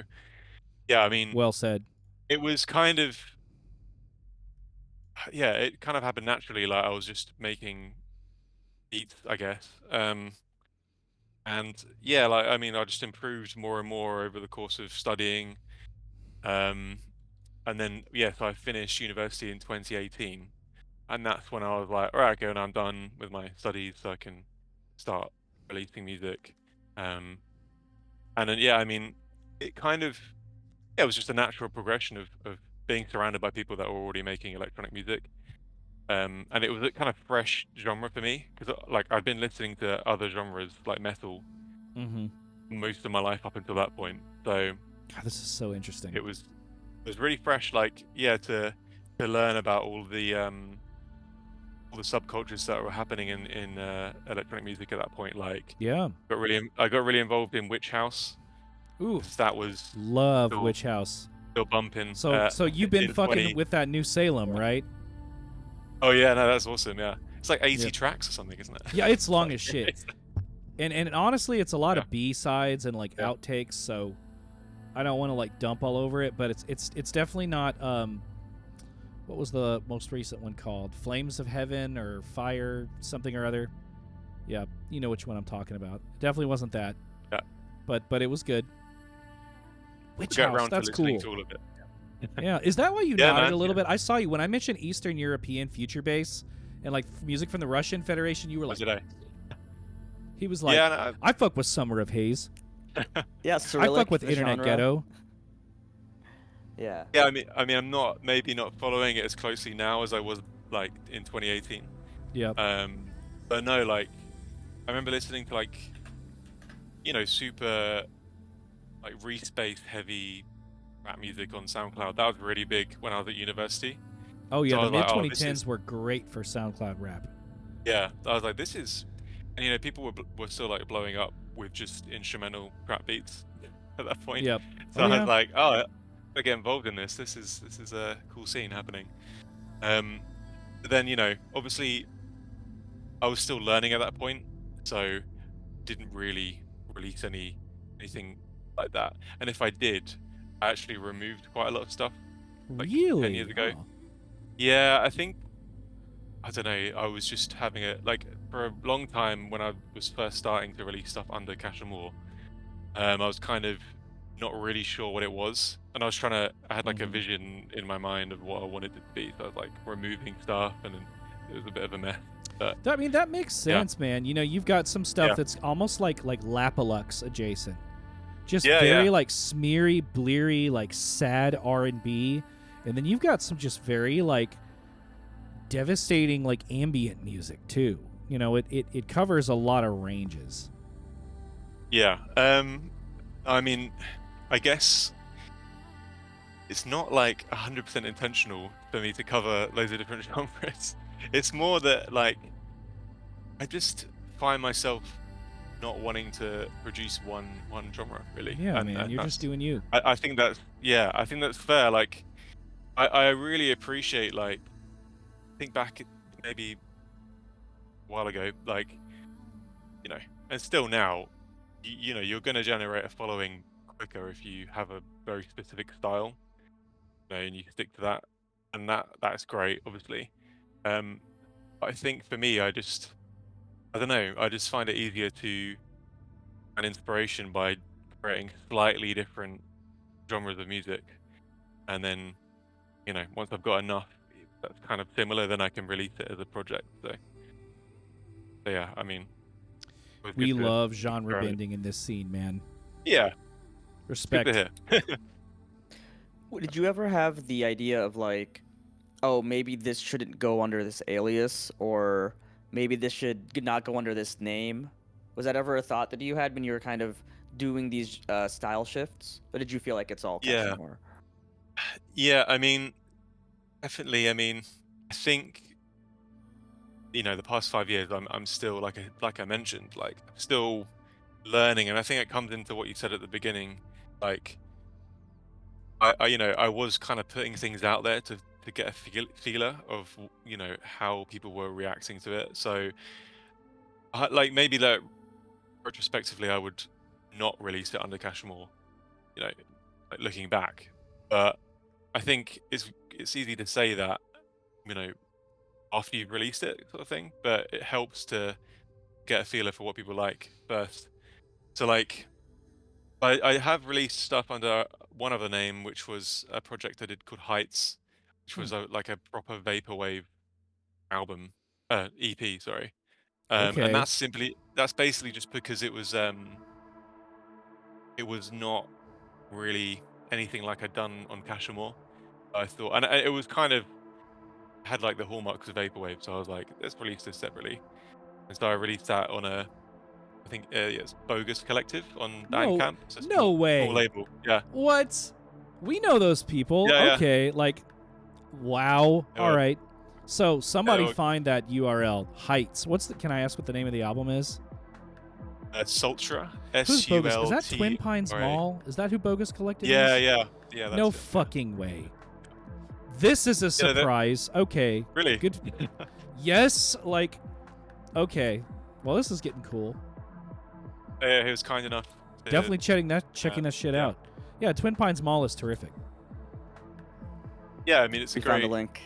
yeah, I mean, Well said. it was kind of yeah, it kind of happened naturally. Like I was just making beats, I guess. And yeah, like I mean, I just improved more and more over the course of studying. Um, and then yeah, so I finished university in 2018, and that's when I was like, all right, okay, now I'm done with my studies, so I can start releasing music. Um, and then yeah, I mean, it kind of yeah, it was just a natural progression of being surrounded by people that were already making electronic music. And it was a kind of fresh genre for me because like I'd been listening to other genres like metal Mm-hmm. most of my life up until that point. So God, this is so interesting. it was really fresh, like yeah, to learn about all the subcultures that were happening in electronic music at that point. Like Yeah. I got really involved in Witch House Ooh, 'cause that was love still Witch House. still bumping. So you've been In fucking 20. with that New Salem, right? Oh yeah, no, that's awesome. Yeah, it's like 80 Yeah. tracks or something, isn't it? Yeah, it's long like, as shit. it's- And honestly, it's a lot Yeah. of B-sides and like Yeah. outtakes, so I don't want to like dump all over it, but it's definitely not what was the most recent one called? Flames of Heaven or Fire something or other. Yeah, you know which one I'm talking about. Definitely wasn't that. Yeah. But it was good. Witch Get House, around to that's listening cool. to all of it. Yeah, is that why you Yeah, nodded man, a little yeah. bit? I saw you when I mentioned Eastern European future bass and like music from the Russian Federation. You were like, Was it he was like, yeah, no, I fuck with Summer of Haze. Yeah, I Cyrillic, fuck with the Internet genre. Ghetto. Yeah. yeah. I'm not maybe not following it as closely now as I was like in 2018. Yep. But no, like I remember listening to like super like re-space heavy rap music on SoundCloud. That was really big when I was at university. Oh yeah, So I the was mid like, oh, 2010s were great for SoundCloud rap. yeah. I was like, this is, and people were still like blowing up with just instrumental rap beats at that point. Yep. So Oh, I yeah. was like, oh, I get involved in this. This is a cool scene happening. But then obviously I was still learning at that point, so didn't really release anything like that. And if I did, I actually removed quite a lot of stuff. Like 10 Really? years ago. Oh. Yeah, I think I don't know. I was just having it like for a long time when I was first starting to release stuff under Casha Mour. I was kind of not really sure what it was, and I had like a Mhm. vision in my mind of what I wanted it to be. So I was like removing stuff, and then it was a bit of a mess. But I mean, that makes Yeah. sense, man. You've got some stuff Yeah. that's almost like Lapalux adjacent. Just Yeah, very yeah. like smeary, bleary, like sad R&B. And then you've got some just very like devastating like ambient music too. It covers a lot of ranges. yeah. I mean, I guess it's not like 100% intentional for me to cover loads of different genres. It's more that like I just find myself not wanting to produce one genre really. Yeah, and, man, and you're that's, just doing you. I think that's I think that's fair. Like I really appreciate like think back maybe a while ago, like and still now, you're going to generate a following quicker if you have a very specific style, and you stick to that, and that's great, obviously. But I think for me, I don't know, I just find it easier to find inspiration by creating slightly different genres of music, and then once I've got enough that's kind of similar, then I can release it as a project. So yeah, I mean, it was We good to love genre experiment. bending in this scene, man. Yeah, good Respect. to hear. Did you ever have the idea of like, oh, maybe this shouldn't go under this alias, or maybe this should not go under this name? Was that ever a thought that you had when you were kind of doing these style shifts, or did you feel like it's all Yeah. Casha Mour? Yeah, I mean, definitely. I mean, I think the past 5 years, I'm still like I mentioned, like still learning, and I think it comes into what you said at the beginning. Like, I was kind of putting things out there to get a feeler of how people were reacting to it. So, like maybe like retrospectively, I would not release it under Casha Mour, you know, like looking back. But I think it's easy to say that, you know, after you've released it, sort of thing. But it helps to get a feeler for what people like first. So like, I have released stuff under one other name, which was a project I did called Heights, which was like a proper vaporwave album, EP, sorry. And Okay. that's basically just because it was not really anything like I'd done on Casha Mour. I thought, and it was kind of had like the hallmarks of vaporwave, so I was like, let's release this separately. And so I released that on I think it's Bogus Collective on No, Bandcamp. It's a no small way. label. Yeah, What? We know those people. yeah, yeah. Okay, like, wow. They All were- right. So somebody they were- find that URL. Heights. Can I ask what the name of the album is? Sultra. Who's Bogus? Is that SULT. Twin Pines Right. Mall? Is that who Bogus Collective Yeah, is? yeah. That's No it. fucking way. This is a Yeah, that- surprise. Okay. Really? Good. Yes, like, okay. Well, this is getting cool. Yeah, he was kind enough. To, Definitely checking that shit yeah. out. Yeah, Twin Pines Mall is terrific. Yeah, I mean it's a We found great. the link.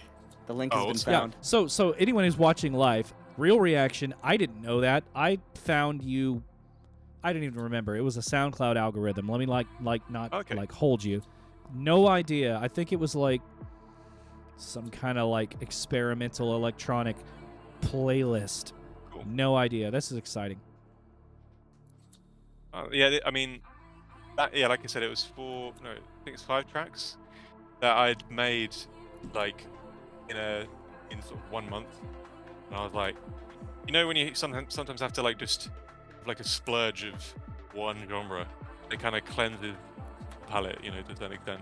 The link Oh, has been awesome. Yeah. found. So anyone who's watching live, real reaction. I didn't know that. I found you. I didn't even remember. It was a SoundCloud algorithm. Let me not Okay. hold you. No idea. I think it was like some kind of like experimental electronic playlist. Cool. No idea. This is exciting. Yeah, I mean, like I said, it was I think it's 5 tracks that I'd made like in sort of 1 month, and I was like, you know, when you sometimes have to like just have like a splurge of one genre, it kind of cleanses the palette, you know, to an extent.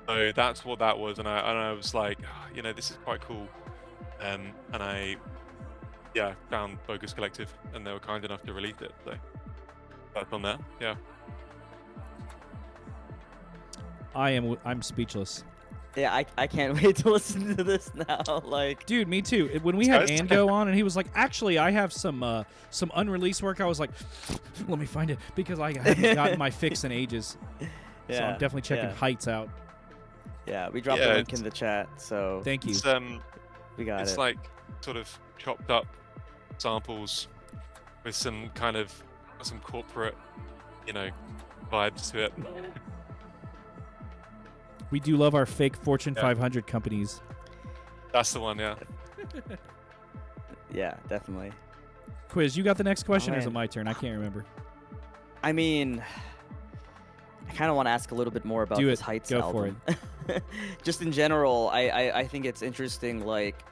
So that's what that was, and I was like, you know, this is quite cool, and I found Bogus Collective, and they were kind enough to release it, so that's on there. Yeah. I'm speechless. Yeah, I can't wait to listen to this now. Like, Dude, me too. When we had Guys? Ango on and he was like, actually, I have some unreleased work, I was like, let me find it because I haven't gotten my fix in ages. yeah, So I'm definitely checking yeah. Heights out. Yeah, we dropped Yeah, the link it's- in the chat, so Thank you. It's we got it's it. like sort of chopped up samples with some kind of some corporate, you know, vibes to it. We do love our fake Fortune Yeah. 500 companies. That's the one, yeah. Yeah, definitely. Quiz, you got the next question, or is it man. my turn? I can't remember. I mean, I kind of want to ask a little bit more about Do this it. Heights Go for album. Just in general, I think it's interesting. Like,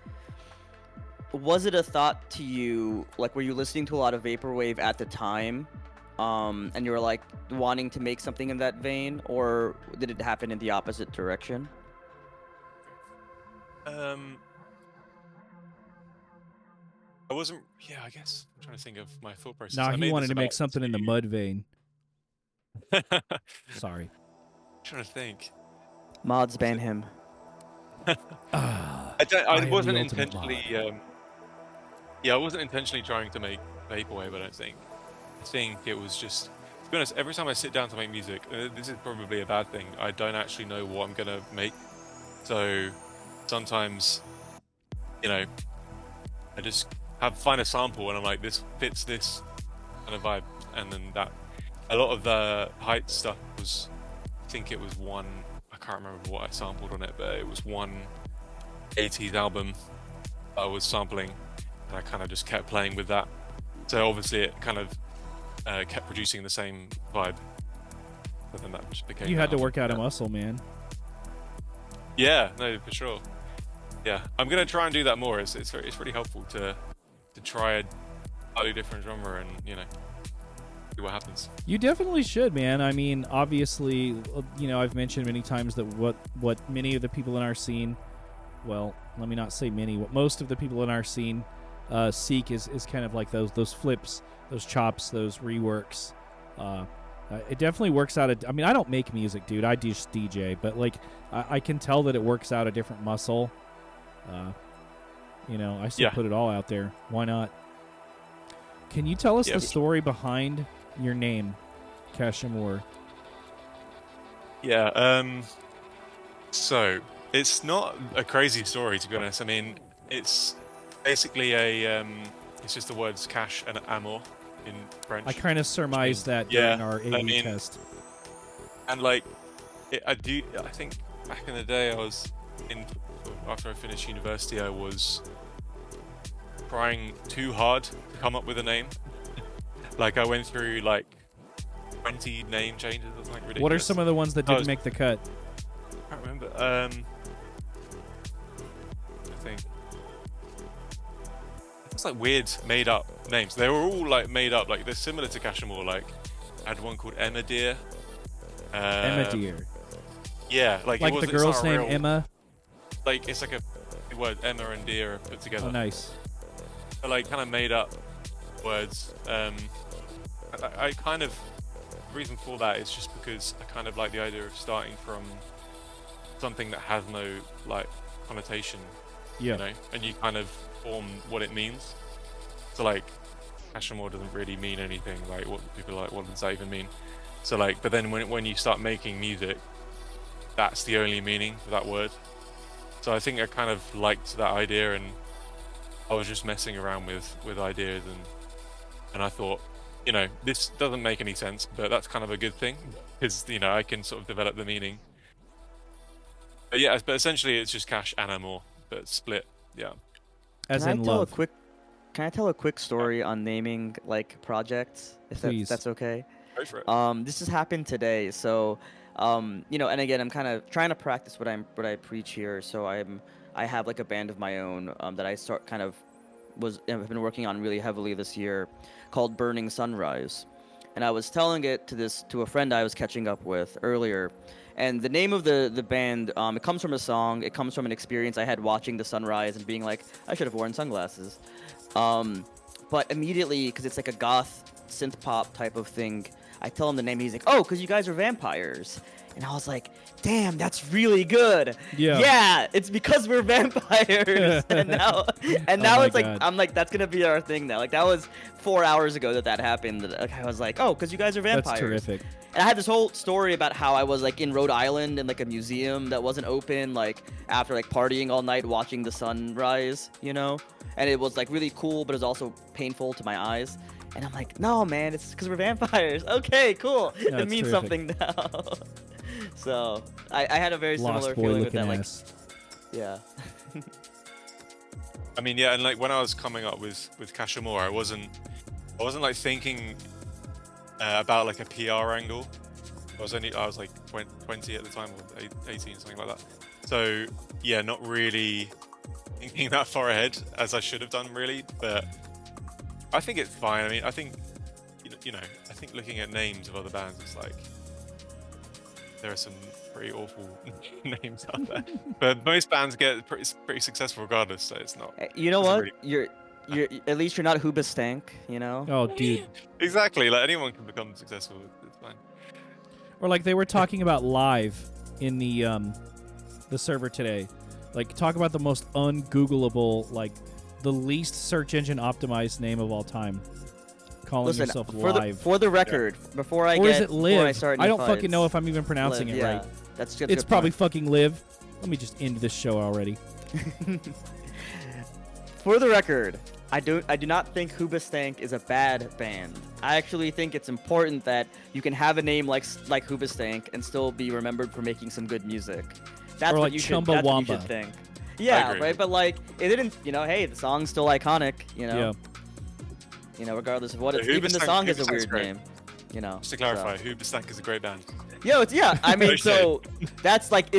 was it a thought to you? Like, were you listening to a lot of vaporwave at the time, and you were like wanting to make something in that vein, or did it happen in the opposite direction? I wasn't. Yeah, I guess I'm trying to think of my thought process. Nah, I he made wanted this to make about something in the 2 mud vein. I'm Sorry. trying to think. Mods ban him. Ah, I am the wasn't ultimate intentionally. mod. I wasn't intentionally trying to make vaporwave. I don't think. I think it was just. To be honest, every time I sit down to make music, this is probably a bad thing. I don't actually know what I'm gonna make, so sometimes, you know, I just find a sample and I'm like, this fits this kind of vibe, and then that. A lot of the Heights stuff was, I think it was one. I can't remember what I sampled on it, but it was one 80s album that I was sampling, and I kind of just kept playing with that. So obviously it kind of kept producing the same vibe, but then that just became. You had to work out a yeah. muscle, man. Yeah, no, for sure. Yeah, I'm gonna try and do that more. It's really helpful to try a slightly different genre and, you know, see what happens. You definitely should, man. I mean, obviously, you know, I've mentioned many times that what many of the people in our scene, well, let me not say many, what most of the people in our scene seek is kind of like those flips, those chops, those reworks. It definitely works out. I mean, I don't make music, dude. I just DJ, but like I can tell that it works out a different muscle. You know, I still Yeah. put it all out there. Why not? Can you tell us Yeah. the story behind your name, Casha Mour? Yeah. So it's not a crazy story, to be honest. I mean, it's basically it's just the words cash and amour in French. I kind of surmised that yeah, during our I AE mean, test. And like, I think back in the day, I was after I finished university, I was trying too hard to come up with a name. Like, I went through like 20 name changes or something ridiculous. What are some of the ones that didn't make the cut? I can't remember. I think it's like weird made up names. They were all like made up. Like, they're similar to Casha Mour. Like, I had one called Emma Deer. Emma Deer. Yeah, like the it's girl's not a name real, Emma. Like, it's like a word Emma and Deer are put together. Oh, nice. But like kind of made up words. I kind of, the reason for that is just because I kind of like the idea of starting from something that has no like connotation, Yeah. you know, and you kind of form what it means. So like, Casha Mour doesn't really mean anything. Like, what people are like, what does that even mean? So like, but then when you start making music, that's the only meaning for that word. So I think I kind of liked that idea, and I was just messing around with ideas, and I thought, you know, this doesn't make any sense, but that's kind of a good thing, because, you know, I can sort of develop the meaning. But yeah, but essentially it's just cash and amour, but split. Yeah. As Can in I tell love. Can I tell a quick story on naming like projects, if Please. that's okay? Go for it. This has happened today, so you know, and again, I'm kind of trying to practice what I preach here. So I have like a band of my own that I have been working on really heavily this year, called Burning Sunrise, and I was telling it to a friend I was catching up with earlier, and the name of the band, it comes from a song, it comes from an experience I had watching the sunrise and being like, I should have worn sunglasses, but immediately, because it's like a goth synth pop type of thing, I tell him the name, and he's like, oh, because you guys are vampires. And I was like, damn, that's really good. Yeah, it's because we're vampires. and now it's like, God. I'm like, that's going to be our thing now. Like, that was 4 hours ago that happened. I was like, oh, because you guys are vampires. That's terrific. And I had this whole story about how I was like in Rhode Island in like a museum that wasn't open, like after like partying all night watching the sunrise, you know? And it was like really cool, but it was also painful to my eyes. And I'm like, no, man, it's because we're vampires. Okay, cool. It That's means terrific. something now. So I had a very Lost similar boy feeling with looking that. Like, ass. yeah. I mean, yeah, and like when I was coming up with Casha Mour, I wasn't like thinking about like a PR angle. I was like 20 at the time, or 18, something like that. So yeah, not really thinking that far ahead as I should have done, really. But I think it's fine. I mean, I think you know, I think looking at names of other bands, it's like there are some pretty awful names out there. But most bands get pretty successful regardless, so it's not. You know doesn't what? You're at least you're not Hoobastank, you know? Oh, dude. Exactly, like anyone can become successful. It's fine. Or like they were talking about live in the server today. Like, talk about the most ungoogleable, like the least search engine optimized name of all time. Calling Listen, yourself for live. the record, before I or get is it before live? I start I any don't fucking fights, know if I'm even pronouncing Liv, it yeah. right. That's a It's good probably point. fucking live. Let me just end this show already. For the record, I do not think Hoobastank is a bad band. I actually think it's important that you can have a name like Hoobastank and still be remembered for making some good music. That's Or what like you should. That's what you should Chumbawamba. think. Yeah, agree. right. But like, it didn't. You know, hey, the song's still iconic. You know. Yeah. You know, regardless of what Yeah, it's. Even the Hoobastank- song has a Hoobastank's weird great. name. You know. Just to clarify, Hoobastank is a great band. Yo, I mean, No so that's like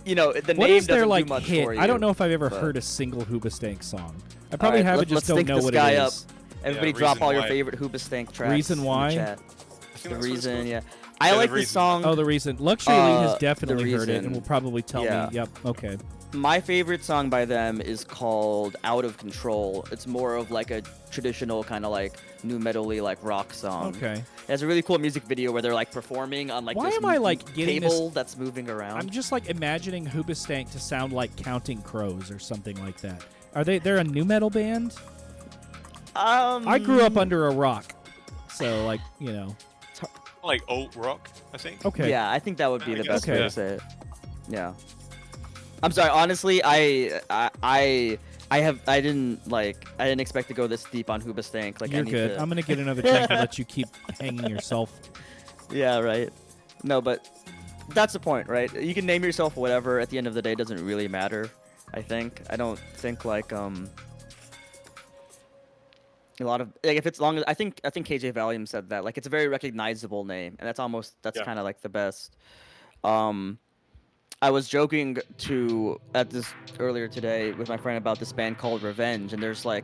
you know, the What name is their doesn't like do much hit? for you. I don't know if I've ever but- heard a single Hoobastank song. I probably right, have it, let's just don't think know this what guy it up. is. Everybody Yeah, drop Reason all your Why. favorite Hoobastank tracks. Reason in Why? the chat. I think The that's what it's reason, called. yeah. Yeah, I The like this Reason. song. Oh, the reason. Luxury Elite has The definitely heard it Reason. and will probably tell Yeah. me. Yep. Okay. My favorite song by them is called "Out of Control." It's more of like a traditional kind of like new metal-y like rock song. Okay. It has a really cool music video where they're like performing on like Why this am I, like, getting this- table that's moving around. I'm just like imagining Hoobastank to sound like Counting Crows or something like that. They're a new metal band? I grew up under a rock, so like Like alt rock, I think. Okay. Yeah, I think that would be I the guess, best way yeah. to say it. Yeah. I'm sorry. Honestly, I didn't expect to go this deep on Hoobastank. Like, You're I need good. to- I'm gonna get another drink and let you keep hanging yourself. Yeah, right. No, but that's the point, right? You can name yourself whatever. At the end of the day, it doesn't really matter. I think. I don't think like a lot of like if it's long as I think KJ Valium said that like it's a very recognizable name, and that's Yeah. kind of like the best. I was joking at this earlier today with my friend about this band called Revenge, and there's like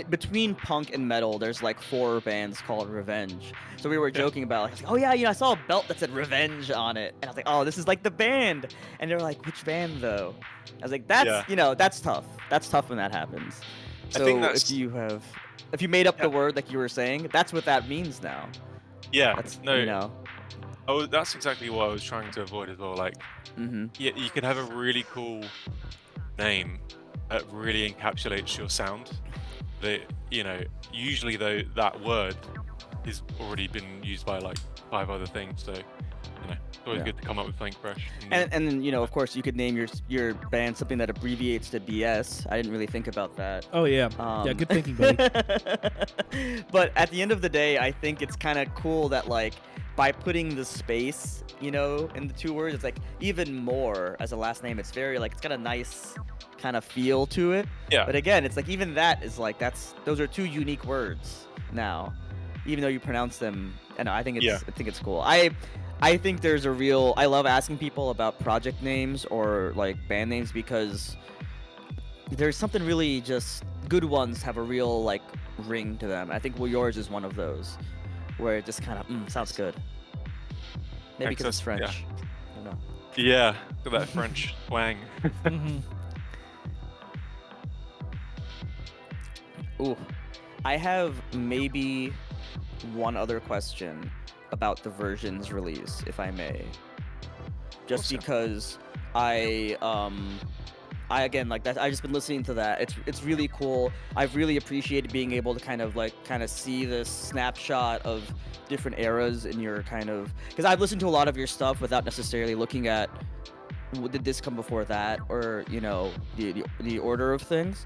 between punk and metal, there's like 4 bands called Revenge. So we were joking about like, oh yeah, I saw a belt that said Revenge on it, and I was like, oh, this is like the band, and they were like, which band though? I was like, that's that's tough. That's tough when that happens. I So think that's- if you made up the word like you were saying, that's what that means now. Yeah. That's No. Oh, that's exactly what I was trying to avoid as well. Like, yeah, you could have a really cool name that really encapsulates your sound. That usually though that word has already been used by like 5 other things. So it's always good to come up with something fresh. And then of course you could name your band something that abbreviates to BS. I didn't really think about that. Oh yeah. Yeah, good thinking, buddy. But at the end of the day, I think it's kind of cool that like by putting the space, in the 2 words, it's like even more as a last name. It's very like it's got a nice kind of feel to it. Yeah. But again, it's like even that is like those are 2 unique words now, even though you pronounce them. And I think it's cool. I think there's I love asking people about project names or like band names because there's something really just good ones have a real like ring to them. I think yours is one of those where it just kind of sounds good. Maybe because it's French. Yeah. I don't know. Yeah, got that French twang. Ooh, I have maybe one other question about the versions release, if I may. Just Awesome. because I again like that. I just been listening to that. It's really cool. I've really appreciated being able to kind of see this snapshot of different eras in your because I've listened to a lot of your stuff without necessarily looking at did this come before that or the order of things.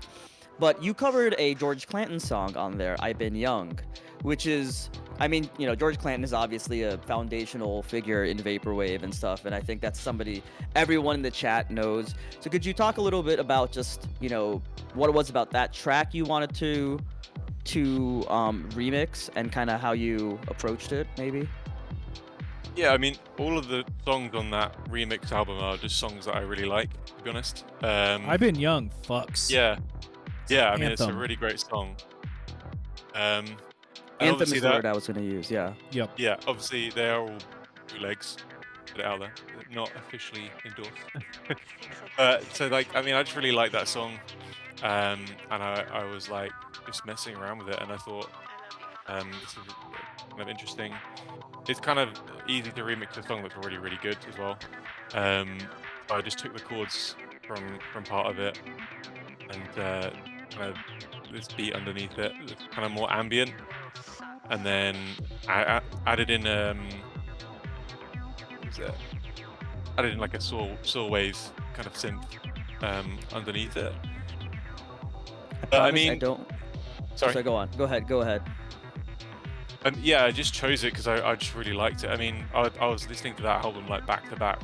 But you covered a George Clanton song on there, I've Been Young, which is, George Clanton is obviously a foundational figure in Vaporwave and stuff, and I think that's somebody everyone in the chat knows. So could you talk a little bit about just, what it was about that track you wanted to remix and kind of how you approached it, maybe? Yeah, all of the songs on that remix album are just songs that I really like, to be honest. I've Been Young fucks. Yeah. Yeah, it's a Anthem. really great song. Anthem Obviously is the word I was going to use, yeah. Yep. Yeah, obviously they are all bootlegs. Put it out there. Not officially endorsed. So I just really like that song. And I was like just messing around with it and I thought this is kind of interesting. It's kind of easy to remix a song that's already really good as well. So I just took the chords from part of it and kind of this beat underneath it, it's kind of more ambient, and then I added in added in like a saw waves kind of synth underneath it. I don't. Sorry. So go on. Go ahead. Yeah, I just chose it because I just really liked it. I was listening to that album like back to back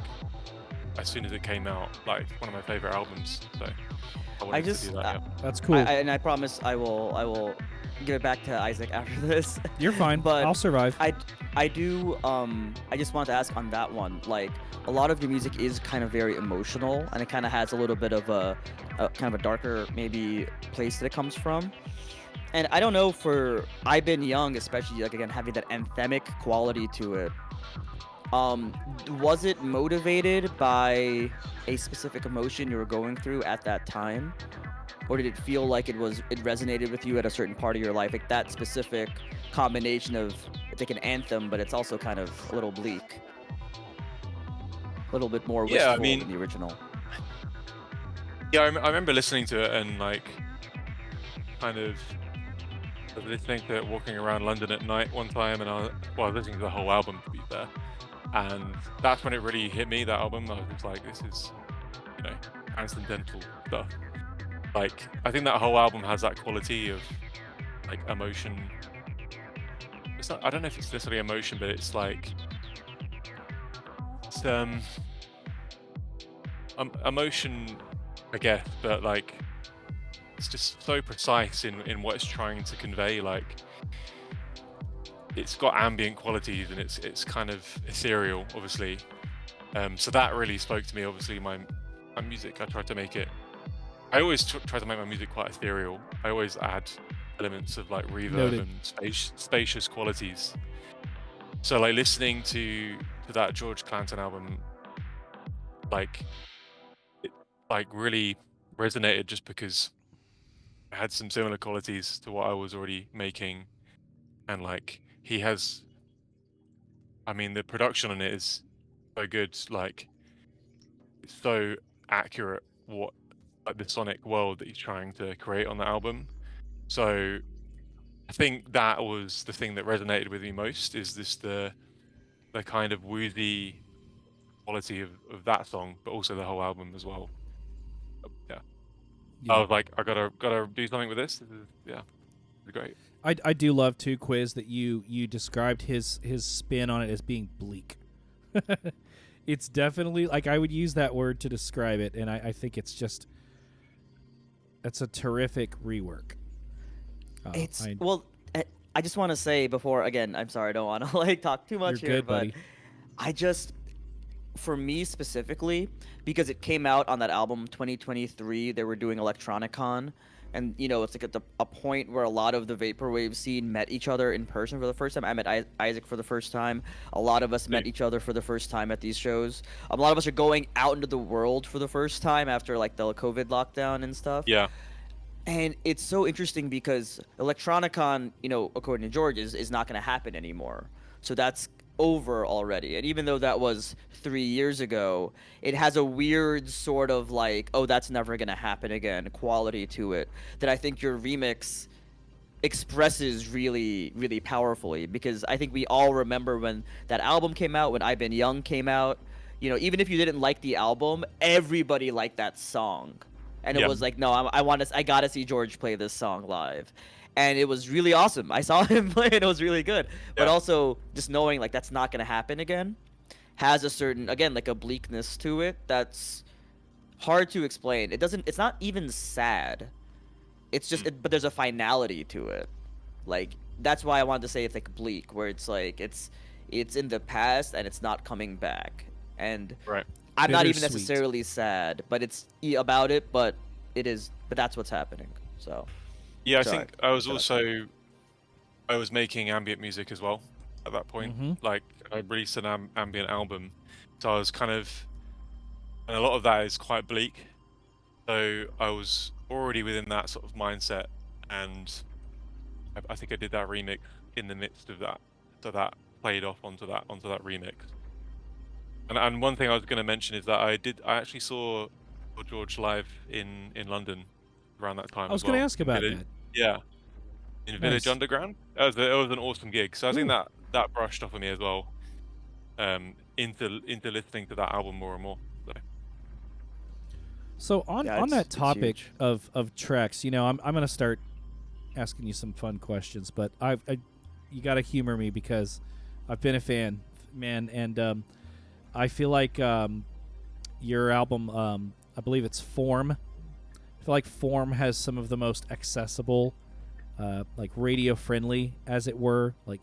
as soon as it came out, like one of my favorite albums. So I wanted to do that. Yeah. That's cool. And I promise I will give it back to Isaac after this. You're fine, but I'll survive. I do. I just wanted to ask on that one. Like a lot of your music is kind of very emotional, and it kind of has a little bit of a kind of a darker maybe place that it comes from. And I don't know for I've Been Young, especially like again having that anthemic quality to it. Was it motivated by a specific emotion you were going through at that time? Or did it feel like it resonated with you at a certain part of your life? Like that specific combination of it's like an anthem, but it's also kind of a little bleak. A little bit more wistful than the original. Yeah, I remember listening to it and like kind of I was listening to it walking around London at night one time, and I was listening to the whole album, to be fair. And that's when it really hit me, that album. I was just like, this is, you know, transcendental stuff. Like, I think that whole album has that quality of, like, emotion. It's not, I don't know if it's necessarily emotion, but it's like, it's, emotion, I guess, but, like, it's just so precise in what it's trying to convey. Like, it's got ambient qualities, and it's kind of ethereal, obviously. So that really spoke to me. Obviously, my music, I tried to make it. I always try to make my music quite ethereal. I always add elements of like reverb Noted. and spacious qualities. So like listening to that George Clanton album, like it like really resonated just because it had some similar qualities to what I was already making, and like he has, I mean, the production on it is so good. Like it's so accurate what like the sonic world that he's trying to create on the album. So I think that was the thing that resonated with me most, is this the kind of woozy quality of that song, but also the whole album as well. Yeah. I was like, I gotta do something with this. This is great. I do love too, Quiz, that you described his spin on it as being bleak. It's definitely, like, I would use that word to describe it, and I think it's a terrific rework. I just want to say before, again, I'm sorry, I don't want to like talk too much You're here, good, but buddy. for me specifically, because it came out on that album 2023, they were doing Electronicon, and you know, it's like at a point where a lot of the vaporwave scene met each other in person for the first time. I met Isaac for the first time. A lot of us met each other for the first time at these shows. A lot of us are going out into the world for the first time after like the COVID lockdown and stuff. Yeah. And it's so interesting because Electronicon, you know, according to George, is not going to happen anymore. So that's over already. And even though that was 3 years ago, it has a weird sort of like, oh, that's never going to happen again quality to it that I think your remix expresses really, really powerfully. Because I think we all remember when that album came out, when I've Been Young came out, you know, even if you didn't like the album, everybody liked that song. And it was like, no, I gotta see George play this song live. And it was really awesome. I saw him play and it was really good. But also just knowing like that's not gonna happen again has a certain, again, like a bleakness to it that's hard to explain. It's not even sad. It's just, but there's a finality to it. Like, that's why I wanted to say it's like bleak, where it's like, it's in the past and it's not coming back. And Right. I'm not even Bittersweet. necessarily sad, but it's about it, but that's what's happening. So Yeah, I Sorry. think I was making ambient music as well at that point. Mhm. Like I released an ambient album, so I was kind of, and a lot of that is quite bleak. So I was already within that sort of mindset, and I think I did that remix in the midst of that, so that played off onto that remix. And one thing I was going to mention is that I actually saw George live in London around that time. I was going going to ask about Village, that. Yeah, in Village Nice. Underground. It was an awesome gig. So I think Ooh. that brushed off of me as well, into listening to that album more and more. So on Yeah, that it's topic huge. of tracks, you know, I'm going to start asking you some fun questions, but you got to humor me because I've been a fan, man, and I feel like your album, I believe it's Form. I feel like Form has some of the most accessible, like radio friendly, as it were, like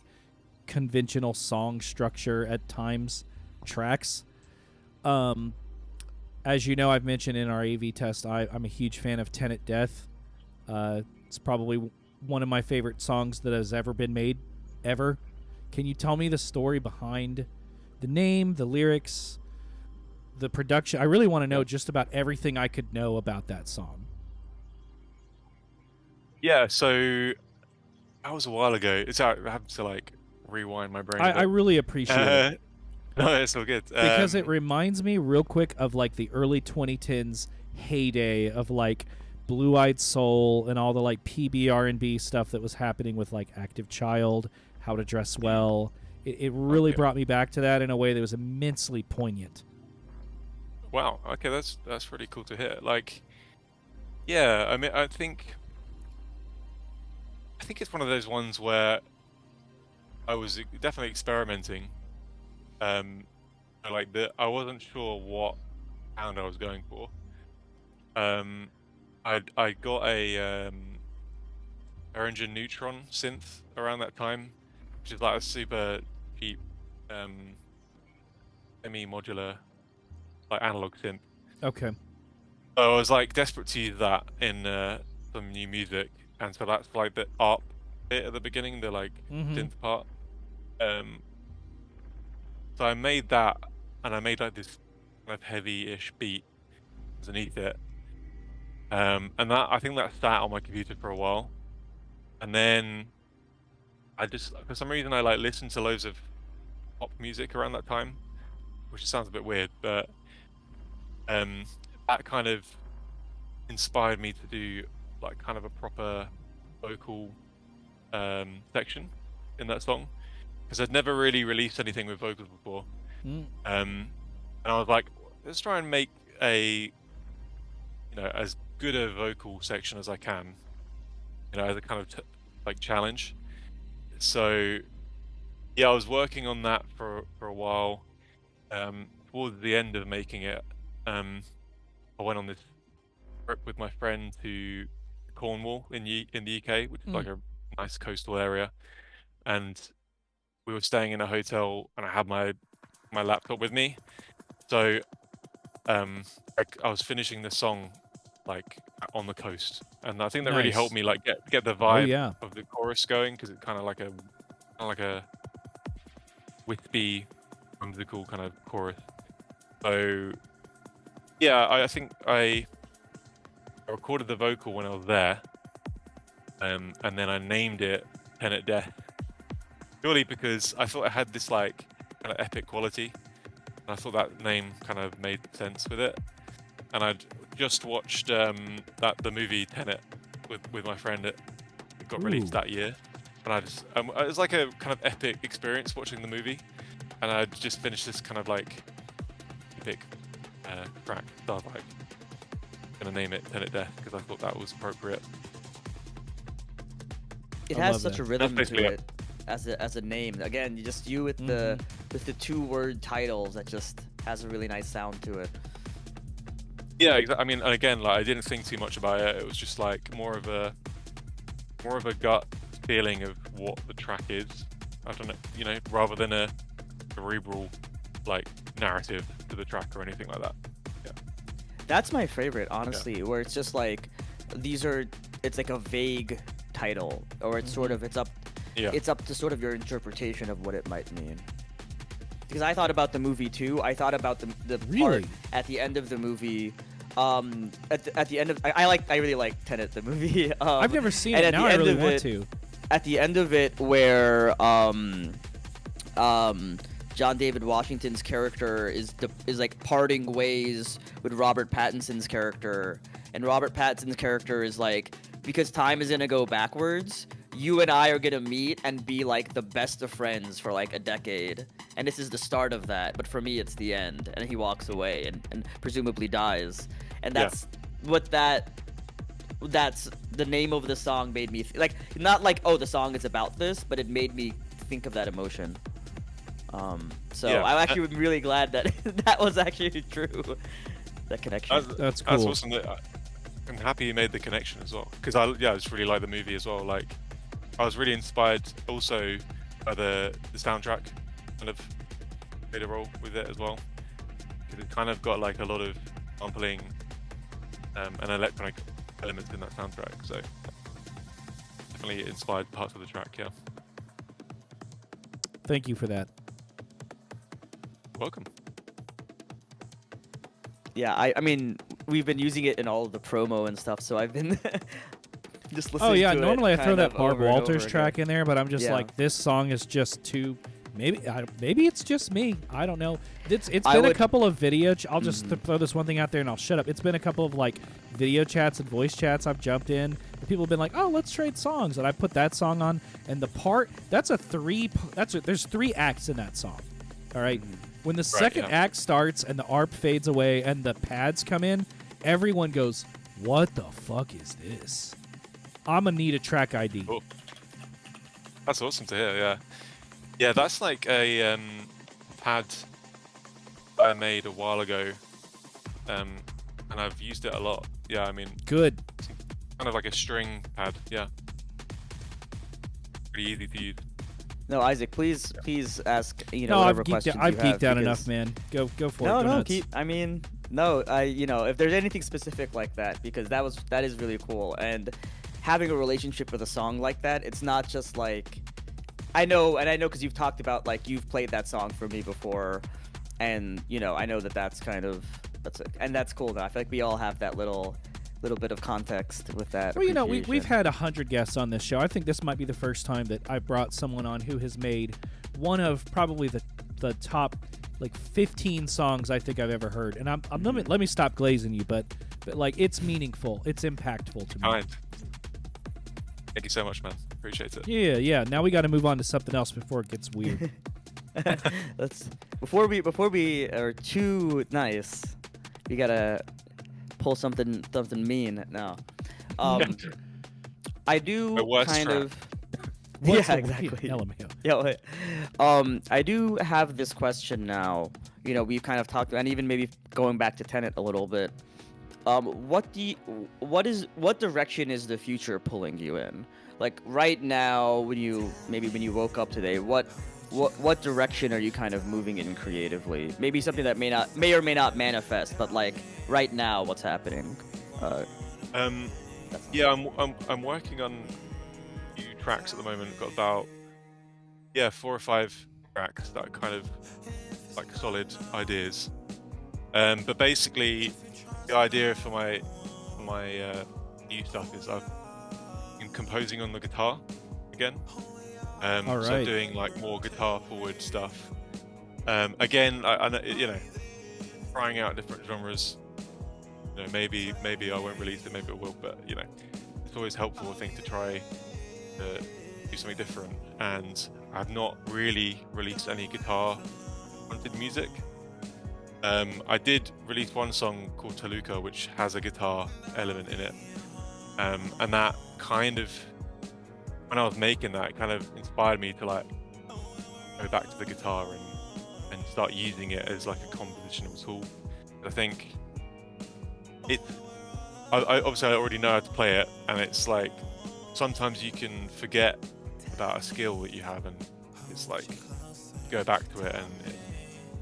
conventional song structure at times, tracks. As you know, I've mentioned in our AV test, I'm a huge fan of Tenet Death. It's probably one of my favorite songs that has ever been made, ever. Can you tell me the story behind the name, the lyrics, the production? I really want to know just about everything I could know about that song. Yeah, so that was a while ago. I have to like rewind my brain. I really appreciate it. No, it's all good. Because it reminds me real quick of like the early 2010s heyday of like Blue-Eyed Soul and all the like PB R&B stuff that was happening with like Active Child, How to Dress Well. It really brought me back to that in a way that was immensely poignant. Wow. Okay, that's really cool to hear. Like, yeah, I mean, I think it's one of those ones where I was definitely experimenting. Like I wasn't sure what sound I was going for. I got a Behringer Neutron synth around that time, which is like a super cheap semi-modular like analog synth. Okay. So I was like desperate to use that in some new music, and so that's like the ARP bit at the beginning, the like synth part. So I made that, and I made like this kind of heavy-ish beat underneath it. And that, I think that sat on my computer for a while, and then I just, for some reason, I like listened to loads of pop music around that time, which sounds a bit weird, but that kind of inspired me to do like kind of a proper vocal section in that song, because I'd never really released anything with vocals before. And I was like, let's try and make a, as good a vocal section as I can, as a kind of like challenge. So yeah, I was working on that for a while. Towards the end of making it, I went on this trip with my friend to Cornwall in the UK, which is like a nice coastal area, and we were staying in a hotel, and I had my laptop with me. So I was finishing the song like on the coast, and I think that really helped me like get the vibe of the chorus going, because it's kind of like a wispy, whimsical kind of chorus. So yeah, I think I recorded the vocal when I was there, and then I named it Tenet Death, purely because I thought it had this like kind of epic quality, and I thought that name kind of made sense with it. And I'd just watched the movie Tenet with my friend. It got released that year, and I just it was like a kind of epic experience watching the movie, and I'd just finished this kind of like epic track. So I was like, gonna name it Tenet Death, because I thought that was appropriate. It has such a rhythm to it as a name. Again, you with the 2-word titles, that just has a really nice sound to it. Yeah, I mean, and again, like I didn't think too much about it. It was just like more of a gut feeling of what the track is. I don't know, rather than a cerebral like narrative to the track or anything like that. Yeah. That's my favorite, honestly, where it's just like it's like a vague title, or it's sort of it's up to sort of your interpretation of what it might mean. Because I thought about the movie too. I thought about the part at the end of the movie. At the end of I really like Tenet the movie. I've never seen it. Now I really want to. At the end of it, where John David Washington's character is like parting ways with Robert Pattinson's character, and Robert Pattinson's character is like, because time is gonna go backwards, you and I are gonna meet and be like the best of friends for like a decade, and this is the start of that, but for me it's the end. And he walks away and presumably dies, and that's that's the name of the song made me like, not like, oh, the song is about this, but it made me think of that emotion. I'm actually really glad that that was actually true, that connection. That's cool. That's awesome. I'm happy you made the connection as well, because I just really like the movie as well. Like, I was really inspired also by the soundtrack, kind of played a role with it as well, because it kind of got like a lot of sampling and electronic elements in that soundtrack. So definitely inspired parts of the track. Yeah. Thank you for that. Welcome. Yeah, I mean, we've been using it in all of the promo and stuff, so I've been just listening to it. Normally I throw that Barb over and Walters over track again. in there, but I'm just Yeah. like, this song is just too maybe it's just me. I don't know. It's I been a would- couple of video. I'll just throw this one thing out there and I'll shut up. It's been a couple of like video chats and voice chats I've jumped in. And people have been like, "Oh, let's trade songs," and I put that song on. And the part there's 3 acts in that song. All right. When the second act starts and the ARP fades away and the pads come in, everyone goes, "What the fuck is this?" I'm gonna need a track ID. Cool. That's awesome to hear. Yeah, yeah. That's like a pad I made a while ago, and I've used it a lot. Yeah, I mean, Good. it's kind of like a string pad. Yeah, pretty easy to use. No, Isaac, please ask. No, whatever I've questions geeked you have, out because- enough, man. Go for it. No, Go no, nuts. I mean, no, if there's anything specific like that, because that is really cool, and having a relationship with a song like that, it's not just like, I know because you've talked about, like, you've played that song for me before, and I know that's cool. Though I feel like we all have that little bit of context with that. Well, we've appreciation. had 100 guests on this show. I think this might be the first time that I brought someone on who has made one of probably the top like 15 songs I think I've ever heard. And let me stop glazing you, but like it's meaningful, it's impactful to me. Kind. Thank you so much, man. Appreciate it. Yeah. Now we got to move on to something else before it gets weird. Let's before we are too nice, we gotta pull something mean now. I do My worst kind trap. of. What's Yeah, a- exactly. LMAO. Yeah, wait. I do have this question now. We've kind of talked, and even maybe going back to Tenet a little bit. What direction is the future pulling you in? Like right now, when you woke up today, what direction are you kind of moving in creatively? Maybe something that may or may not manifest, but like right now, what's happening? Yeah, I'm working on a few tracks at the moment. Got about 4 or 5 tracks that are kind of like solid ideas. But basically, the idea for my new stuff is I've been composing on the guitar again. All So right. I'm doing like more guitar forward stuff. Again, I know, trying out different genres. Maybe I won't release it, maybe I will, but it's always helpful, I think, to try to do something different. And I've not really released any guitar-fronted music. I did release one song called Taluka, which has a guitar element in it, and that kind of, when I was making that, it kind of inspired me to like go back to the guitar and start using it as like a compositional tool. I think I obviously I already know how to play it, and it's like sometimes you can forget about a skill that you have, and it's like go back to it, and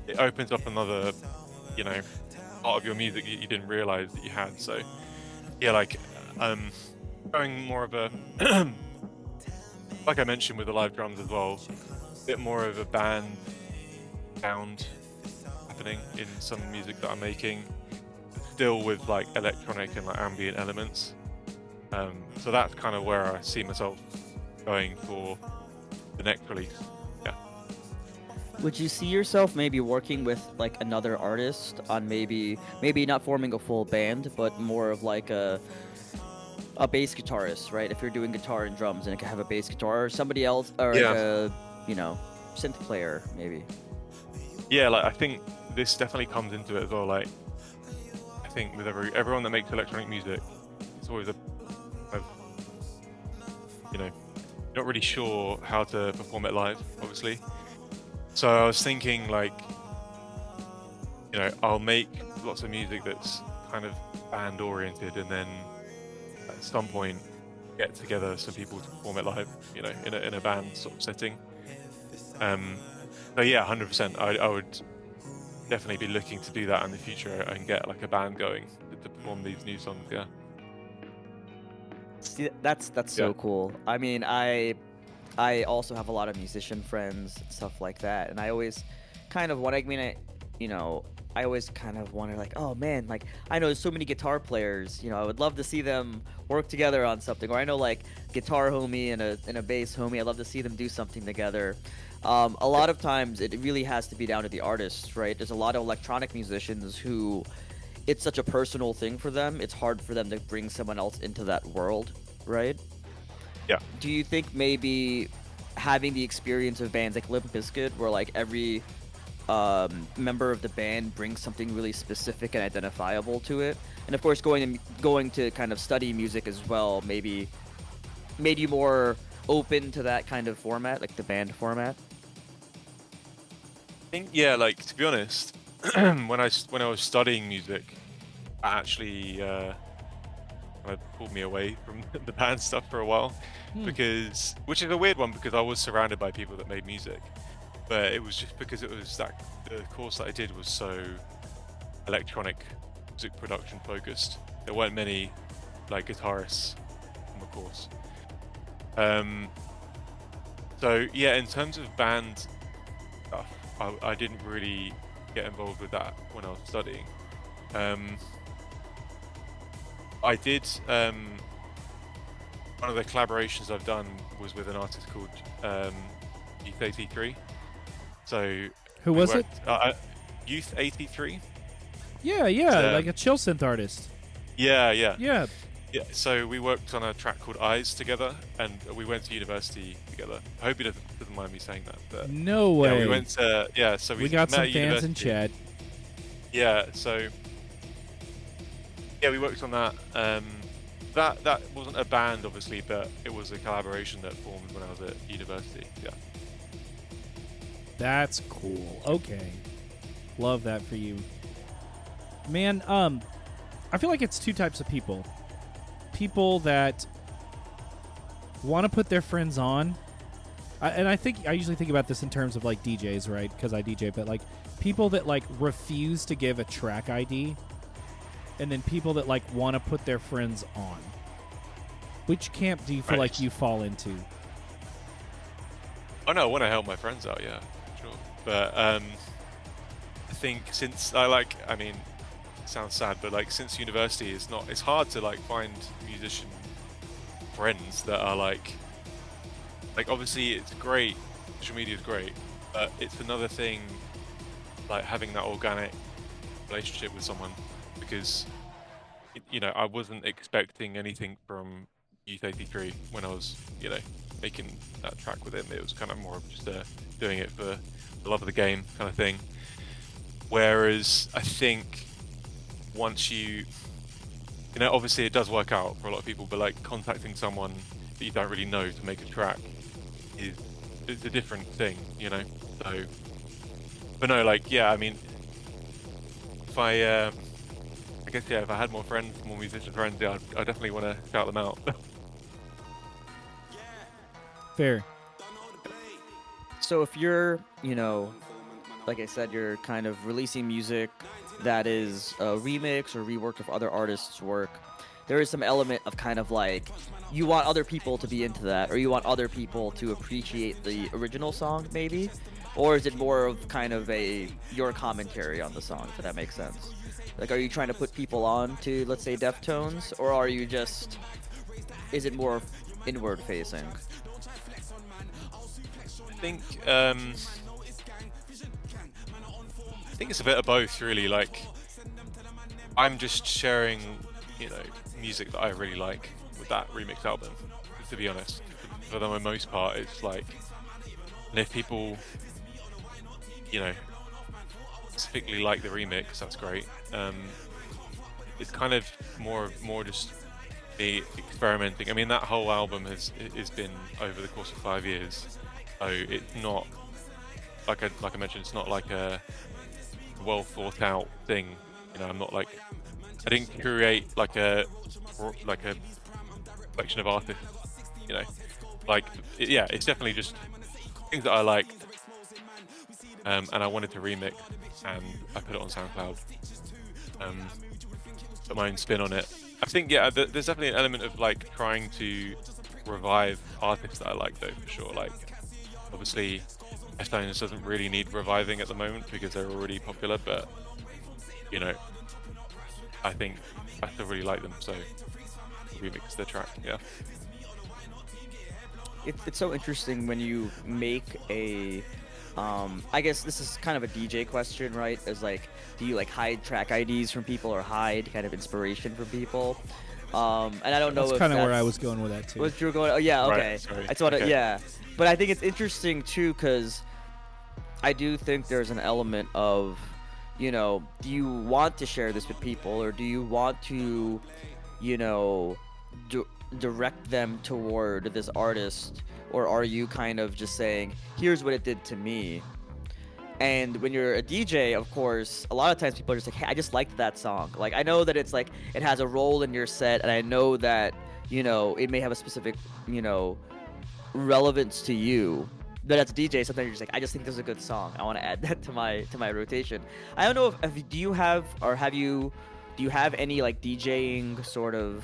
it opens up another part of your music that you didn't realize that you had. So yeah, like going more of a like I mentioned with the live drums as well, a bit more of a band sound happening in some music that I'm making, still with like electronic and like ambient elements. So that's kind of where I see myself going for the next release. Yeah. Would you see yourself maybe working with like another artist on maybe not forming a full band, but more of like a bass guitarist, right? If you're doing guitar and drums, and it can have a bass guitar, or somebody else, or like a synth player maybe. Yeah, like I think this definitely comes into it as well. Like I think with everyone that makes electronic music, it's always not really sure how to perform it live, obviously. So I was thinking like, I'll make lots of music that's kind of band oriented, and then at some point get together some people to perform it live, in a band sort of setting. So yeah, 100%. I would definitely be looking to do that in the future and get like a band going to perform these new songs. Yeah. See, that's so cool. I mean, I also have a lot of musician friends and stuff like that, and I always kind of I always kind of wonder, like, oh man, like I know there's so many guitar players. I would love to see them work together on something. Or I know like guitar homie and a bass homie. I'd love to see them do something together. A lot of times it really has to be down to the artist, right? There's a lot of electronic musicians who it's such a personal thing for them. It's hard for them to bring someone else into that world, right? Yeah. Do you think maybe having the experience of bands like Limp Bizkit, where like every member of the band brings something really specific and identifiable to it, and of course going to kind of study music as well, maybe made you more open to that kind of format, like the band format? I think, yeah, like to be honest, when I was studying music, it actually kind of pulled me away from the band stuff for a while, which is a weird one because I was surrounded by people that made music, but it was just because it was that the course that I did was so electronic music production focused. There weren't many like guitarists on the course. So yeah, in terms of band stuff, I didn't really get involved with that when I was studying. I did one of the collaborations I've done was with an artist called Youth 83. So Who was it? Youth 83. Yeah, like a chill synth artist. Yeah. Yeah. Yeah, so we worked on a track called Eyes together, and we went to university together. I hope he doesn't mind me saying that. But No way. yeah, we went to so we got met some at fans in university. chat. Yeah, so yeah, we worked on that. That wasn't a band, obviously, but it was a collaboration that formed when I was at university. Yeah. That's cool. Okay. Love that for you. Man, I feel like it's two types of people. People that want to put their friends on. And I usually think about this in terms of like DJs, right? Because I DJ, but like people that like refuse to give a track ID, and then people that like want to put their friends on. Which camp do you feel like you fall into? Oh no, I want to help my friends out, yeah, sure. But I think since I mean, it sounds sad, but like since university, it's hard to like find musician friends that are like obviously it's great, social media is great, but it's another thing like having that organic relationship with someone, because I wasn't expecting anything from Youth 83 when I was making that track with him. It was kind of more of just doing it for the love of the game kind of thing, whereas I think once obviously it does work out for a lot of people, but like contacting someone that you don't really know to make a track is a different thing, so but no, like, yeah, I mean, if I guess, yeah, if I had more friends, more musician friends, yeah, I definitely want to shout them out. Fair. So if you're, like I said, you're kind of releasing music that is a remix or rework of other artists' work, there is some element of kind of like you want other people to be into that, or you want other people to appreciate the original song, maybe? Or is it more of kind of your commentary on the song, if that makes sense? Like, are you trying to put people on to, let's say, Deftones, or are you just, is it more inward facing? I think it's a bit of both, really. Like, I'm just sharing, music that I really like with that remix album, to be honest. For the most part, it's like, and if people, specifically like the remix, that's great. It's kind of more just me experimenting. I mean, that whole album has been over the course of 5 years, so it's not like I mentioned, it's not like a well thought out thing. I'm not like, I didn't create like a collection of artists. It's definitely just things that I liked, and I wanted to remix, and I put it on SoundCloud. Put my own spin on it. I think, yeah, there's definitely an element of like trying to revive artists that I like, though, for sure. Like, obviously, Deftones doesn't really need reviving at the moment because they're already popular, but you know, I think I still really like them, so remix the track. Yeah. It's so interesting when you make a I guess this is kind of a DJ question, right? As like, do you like hide track IDs from people or hide kind of inspiration from people? And I don't know That's if kind of where I that's was going with that too. what you were going. Oh yeah, Right, okay. sorry. I just want to Okay. yeah, but I think it's interesting too because I do think there's an element of, you know, do you want to share this with people or do you want to, you know, direct them toward this artist, or are you kind of just saying, here's what it did to me? And when you're a DJ, of course, a lot of times people are just like, hey, I just liked that song. Like, I know that it's like, it has a role in your set, and I know that, you know, it may have a specific, you know, relevance to you. But as a DJ, sometimes you're just like, I just think this is a good song. I want to add that to my rotation. I don't know if do you have or have you do you have any like DJing sort of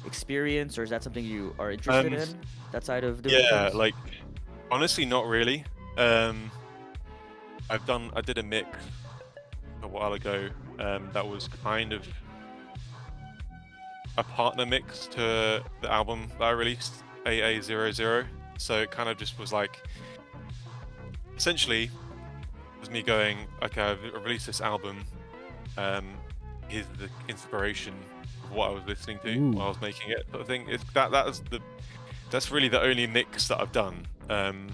experience, or is that something you are interested in? That side of doing Yeah, things? like honestly, not really. I did a mix a while ago. That was kind of a partner mix to the album that I released, AA00. So it kind of just was like, essentially, it was me going, okay, I've released this album. Here's the inspiration of what I was listening to while I was making it. Sort of thing. That's really the only mix that I've done. And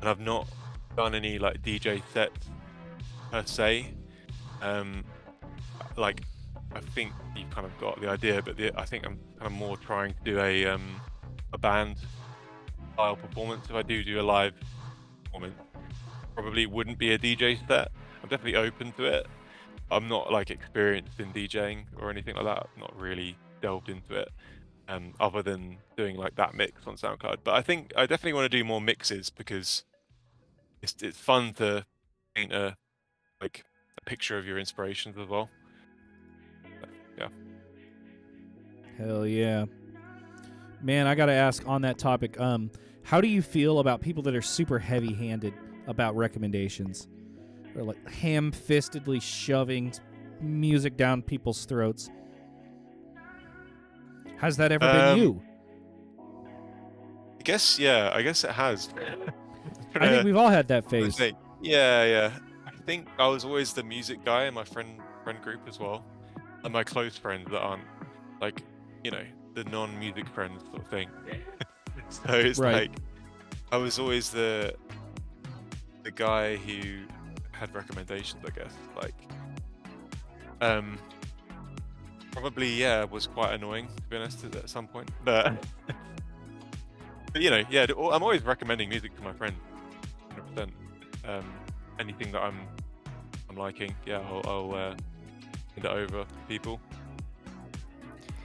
I've not done any like DJ sets per se. Like, I think you've kind of got the idea, but I think I'm kind of more trying to do a band style performance. If I do a live performance, probably wouldn't be a DJ set. I'm definitely open to it. I'm not like experienced in DJing or anything like that. I've not really delved into it, other than doing like that mix on SoundCloud. But I think I definitely want to do more mixes because it's fun to paint a picture of your inspirations as well. Yeah. Hell yeah. Man, I got to ask on that topic, how do you feel about people that are super heavy-handed about recommendations? Or like ham-fistedly shoving music down people's throats? Has that ever been you? I guess it has. I think we've all had that phase. Yeah. I think I was always the music guy in my friend group as well. And my close friends that aren't like, you know, the non-music friends sort of thing. So it's Right. like I was always the guy who had recommendations, I guess. Like probably was quite annoying to be honest at some point. But you know, yeah, I'm always recommending music to my friends, 100%. Anything that I'm liking, I'll send it over to people.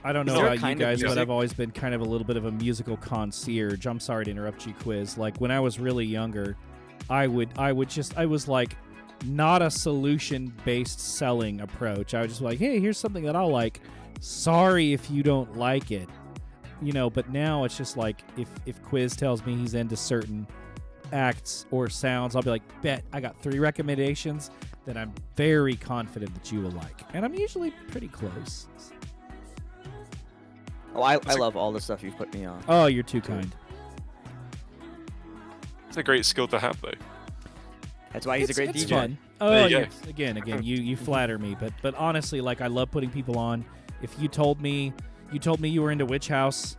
I don't Is know there a about you kind of guys, but music- I've always been kind of a little bit of a musical concierge. I'm sorry to interrupt you, Quiz. Like when I was really younger, I was like not a solution-based selling approach. I was just like, hey, here's something that I'll like. Sorry if you don't like it. You know, but now it's just like if Quiz tells me he's into certain acts or sounds, I'll be like, bet I got 3 recommendations that I'm very confident that you will like. And I'm usually pretty close. Oh, I love all the stuff you've put me on. Oh, you're too kind. It's a great skill to have, though. That's why he's a great it's DJ. fun. Oh, There you go. yes. Again, you flatter me, but honestly, like I love putting people on. If you told me you were into Witch House,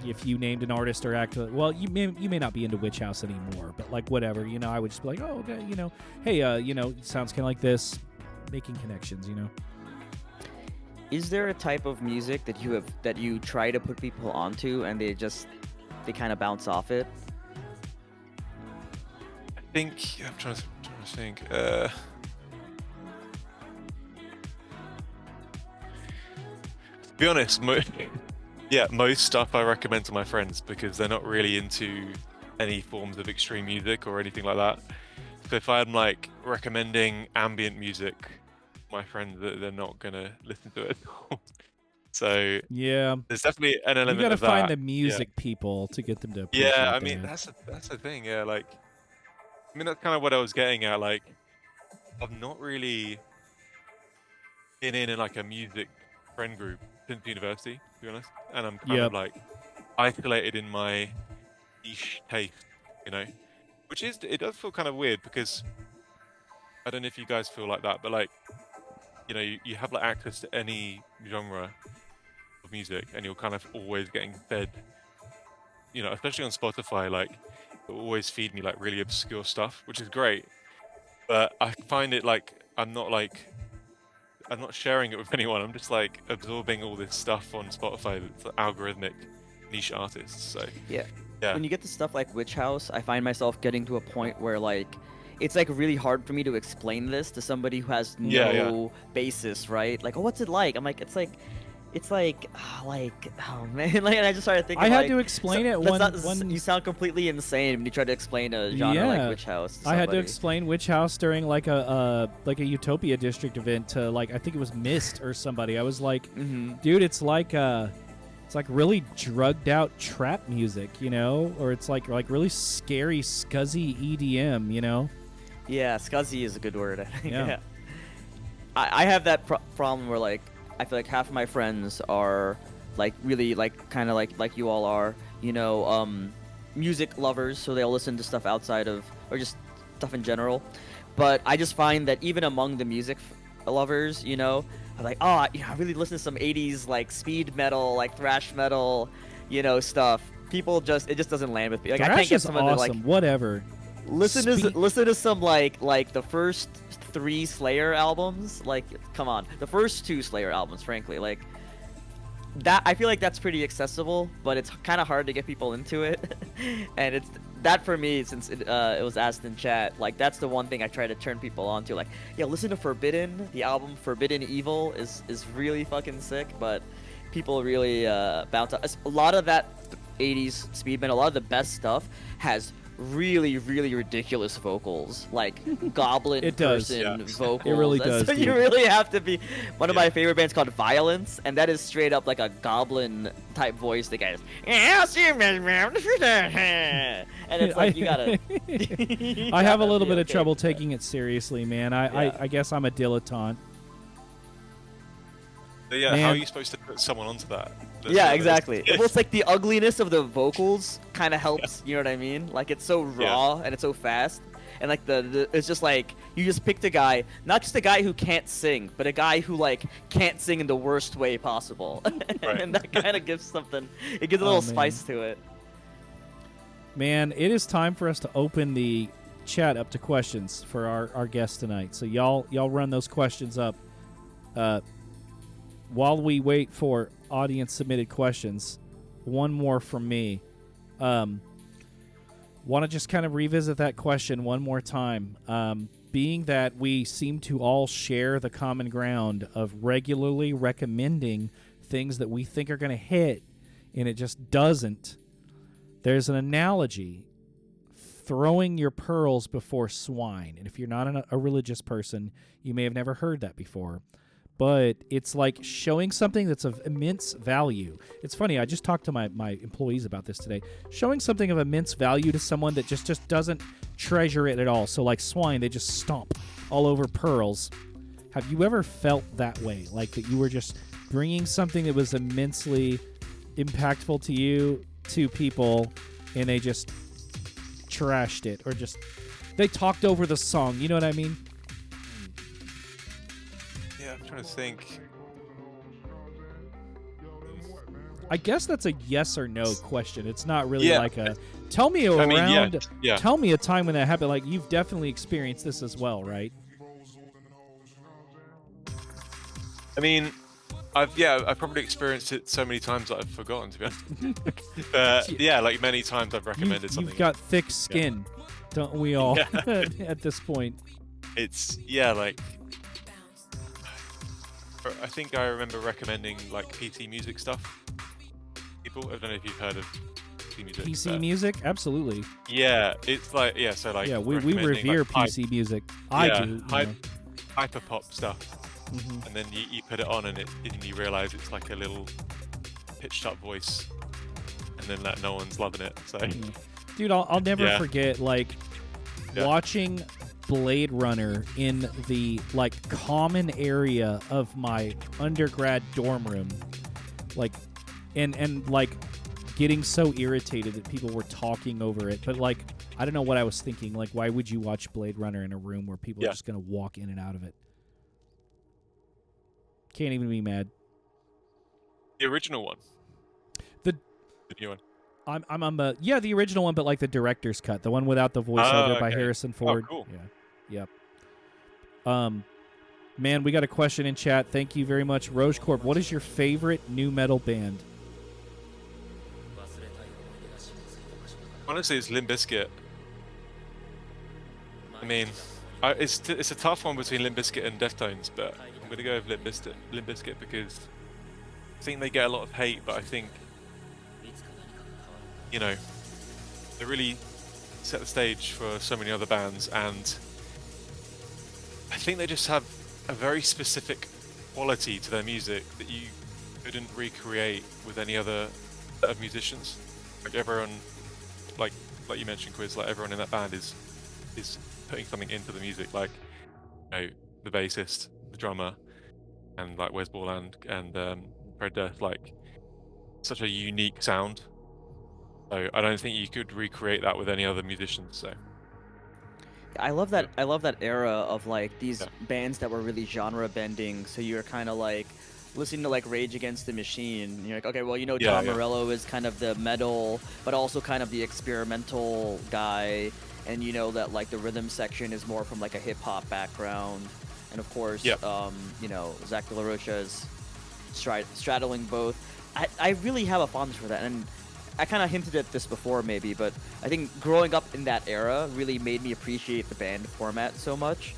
if you named an artist or act, well, you may not be into Witch House anymore, but like whatever, you know, I would just be like, oh, okay, you know, hey, you know, it sounds kind of like this, making connections, you know. Is there a type of music that you try to put people onto and they kind of bounce off it? I think I'm trying to think. To be honest, most stuff I recommend to my friends because they're not really into any forms of extreme music or anything like that. So if I'm like recommending ambient music, my friends they're not gonna listen to it at all. So Yeah, there's definitely an element you got to of that. find the music people to get them to appreciate Yeah, I mean that. that's the thing. Yeah, like I mean that's kind of what I was getting at. Like I've not really been in like a music friend group since university, to be honest, and I'm kind Yep. of like isolated in my niche taste, you know, which is it does feel kind of weird because I don't know if you guys feel like that, but like you know, you have like access to any genre of music, and you're kind of always getting fed, you know, especially on Spotify, like it will always feed me like really obscure stuff, which is great. But I find it like I'm not sharing it with anyone. I'm just like absorbing all this stuff on Spotify that's like, algorithmic niche artists. So Yeah. yeah, When you get to stuff like Witch House, I find myself getting to a point where like it's like really hard for me to explain this to somebody who has no Yeah. basis, right? Like, oh, what's it like? I'm like, it's like, oh man, like, and I just started thinking. I had like, to explain it when you sound completely insane when you try to explain a genre like Witch House. To I had to somebody. explain Witch House during like a Utopia District event to like I think it was Mist or somebody. I was like, dude, it's like really drugged out trap music, you know, or it's like really scary scuzzy EDM, you know. Yeah, scuzzy is a good word. I think. Yeah. Yeah. I have that problem where like I feel like half of my friends are like really like kind of like you all are, you know, music lovers, so they'll listen to stuff outside of or just stuff in general. But I just find that even among the music lovers, you know, I'm like, oh, I really listen to some 80s like speed metal, like thrash metal, you know, stuff. People just it just doesn't land with me. Like Thrash I can't get is someone awesome. to like Whatever. listen to some like the first 3 Slayer albums. Like, come on, the first 2 Slayer albums, frankly, like that. I feel like that's pretty accessible, but it's kind of hard to get people into it. And it's that for me, since it was asked in chat. Like, that's the one thing I try to turn people on to. Like, yeah, listen to Forbidden. The album Forbidden Evil is really fucking sick, but people really bounce out. A lot of that 80s speed metal, a lot of the best stuff has really ridiculous vocals, like goblin It does, person yeah. vocals. It really does, So you dude. really have to be one of Yeah. my favorite bands called Violence, and that is straight up like a goblin type voice. The guy is, and it's like you gotta. I have a little bit of trouble taking it seriously, man. I guess I'm a dilettante. But yeah. Man. How are you supposed to put someone onto that? Yeah, exactly. Well, it's like the ugliness of the vocals kind of helps. You know what I mean? Like it's so raw and it's so fast, and like the it's just like you just picked a guy, not just a guy who can't sing, but a guy who like can't sing in the worst way possible, Right. and that kind of gives something. It gives a little man. spice to it. Man, it is time for us to open the chat up to questions for our guest tonight. So y'all run those questions up. While we wait for audience submitted questions, one more from me. Want to just kind of revisit that question one more time. Being that we seem to all share the common ground of regularly recommending things that we think are going to hit, and it just doesn't. There's an analogy: throwing your pearls before swine. And if you're not a religious person, you may have never heard that before. But it's like showing something that's of immense value. It's funny, I just talked to my employees about this today. Showing something of immense value to someone that just doesn't treasure it at all. So like swine, they just stomp all over pearls. Have you ever felt that way? Like that you were just bringing something that was immensely impactful to you, to people, and they just trashed it, or just they talked over the song. You know what I mean? Yeah, I'm trying to think. I guess that's a yes or no question. It's not really Yeah. like a tell me I mean, around. yeah. Tell me a time when that happened. Like you've definitely experienced this as well, right? I mean, I've probably experienced it so many times that I've forgotten, to be honest. But yeah, like many times I've recommended something. You've got thick skin, don't we all? Yeah. At this point, It's like I think I remember recommending like PC music stuff. People, I don't know if you've heard of PC music. PC but music, absolutely. Yeah, it's like so like Yeah, we recommending, revere like, PC music. I do. you know. hyper pop stuff, Mhm. and then you put it on and you realize it's like a little pitched up voice, and then that no one's loving it. So Dude, I'll never Yeah. forget like Yeah. watching Blade Runner in the like common area of my undergrad dorm room, like, and like getting so irritated that people were talking over it. But like, I don't know what I was thinking. Like, why would you watch Blade Runner in a room where people are just gonna walk in and out of it? Can't even be mad. The original one. The new one. I'm on the the original one, but like the director's cut, the one without the voiceover by Harrison Ford. Oh, cool. Yeah. Yep. Man, we got a question in chat. Thank you very much, Roche Corp. What is your favorite new metal band? Honestly, it's Limp Bizkit. I mean, it's a tough one between Limp Bizkit and Deftones, but I'm gonna go with Limp Bizkit because I think they get a lot of hate, but I think, you know, they really set the stage for so many other bands, and I think they just have a very specific quality to their music that you couldn't recreate with any other set of musicians. Like everyone, like you mentioned, Quiz, like everyone in that band is putting something into the music, like, you know, the bassist, the drummer, and like Wes Borland and Fred Durst, like such a unique sound. So I don't think you could recreate that with any other musicians. So I love that. I love that era of like these bands that were really genre bending. So you're kind of like listening to like Rage Against the Machine. And you're like, okay, well, you know, Tom Morello is kind of the metal, but also kind of the experimental guy. And you know that like the rhythm section is more from like a hip hop background. And of course, you know, Zach De La Rocha is straddling both. I really have a fondness for that. And I kind of hinted at this before maybe, but I think growing up in that era really made me appreciate the band format so much.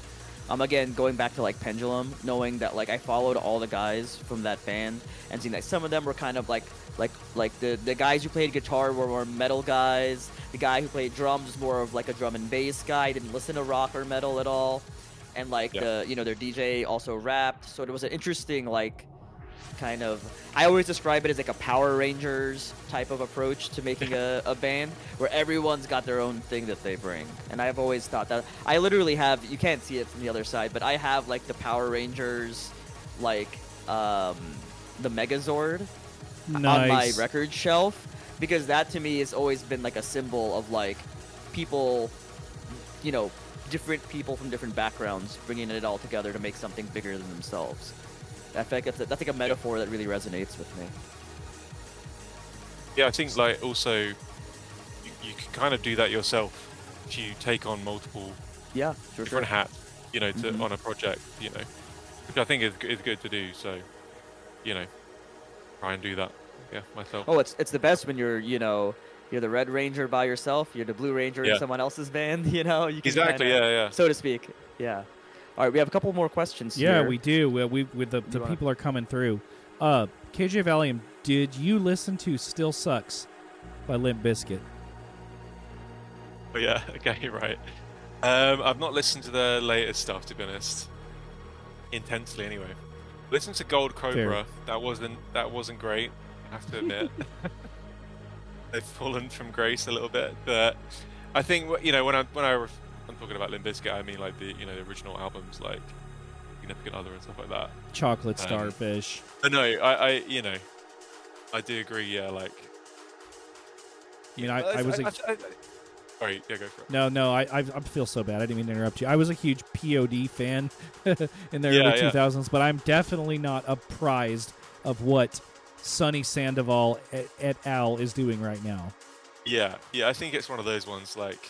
Again, going back to like Pendulum, knowing that like I followed all the guys from that band and seeing that some of them were kind of like the guys who played guitar were more metal guys. The guy who played drums was more of like a drum and bass guy. Didn't listen to rock or metal at all. And like the, you know, their DJ also rapped. So it was an interesting like kind of, I always describe it as like a Power Rangers type of approach to making a band where everyone's got their own thing that they bring. And I've always thought that, I literally have, you can't see it from the other side, but I have like the Power Rangers, like the Megazord on my record shelf, because that to me has always been like a symbol of like people, you know, different people from different backgrounds bringing it all together to make something bigger than themselves. I feel like that's like a metaphor that really resonates with me. Yeah, I think like also you can kind of do that yourself if you take on multiple different hats, you know, to on a project, you know, which I think is good to do. So, you know, try and do that, myself. Oh, it's the best when you're, you know, you're the Red Ranger by yourself, you're the Blue Ranger in someone else's band, you know, you can kinda, so to speak. Yeah. All right, we have a couple more questions here. Yeah, we do. The people are coming through. KJ Valium, did you listen to Still Sucks by Limp Bizkit? Oh, yeah, okay, right. I've not listened to the latest stuff, to be honest. Intensely, anyway. Listened to Gold Cobra. Fair. That wasn't great, I have to admit. They've fallen from grace a little bit, but I think, you know, when I'm talking about Limp Bizkit, I mean like the, you know, the original albums, like Significant Other and stuff like that. Chocolate Starfish. But no, I you know, I do agree. Yeah, like. I mean, I was. Sorry, yeah, go for it. No, I feel so bad. I didn't mean to interrupt you. I was a huge POD fan in the early 2000s, but I'm definitely not apprised of what Sonny Sandoval et al. Is doing right now. Yeah, I think it's one of those ones like,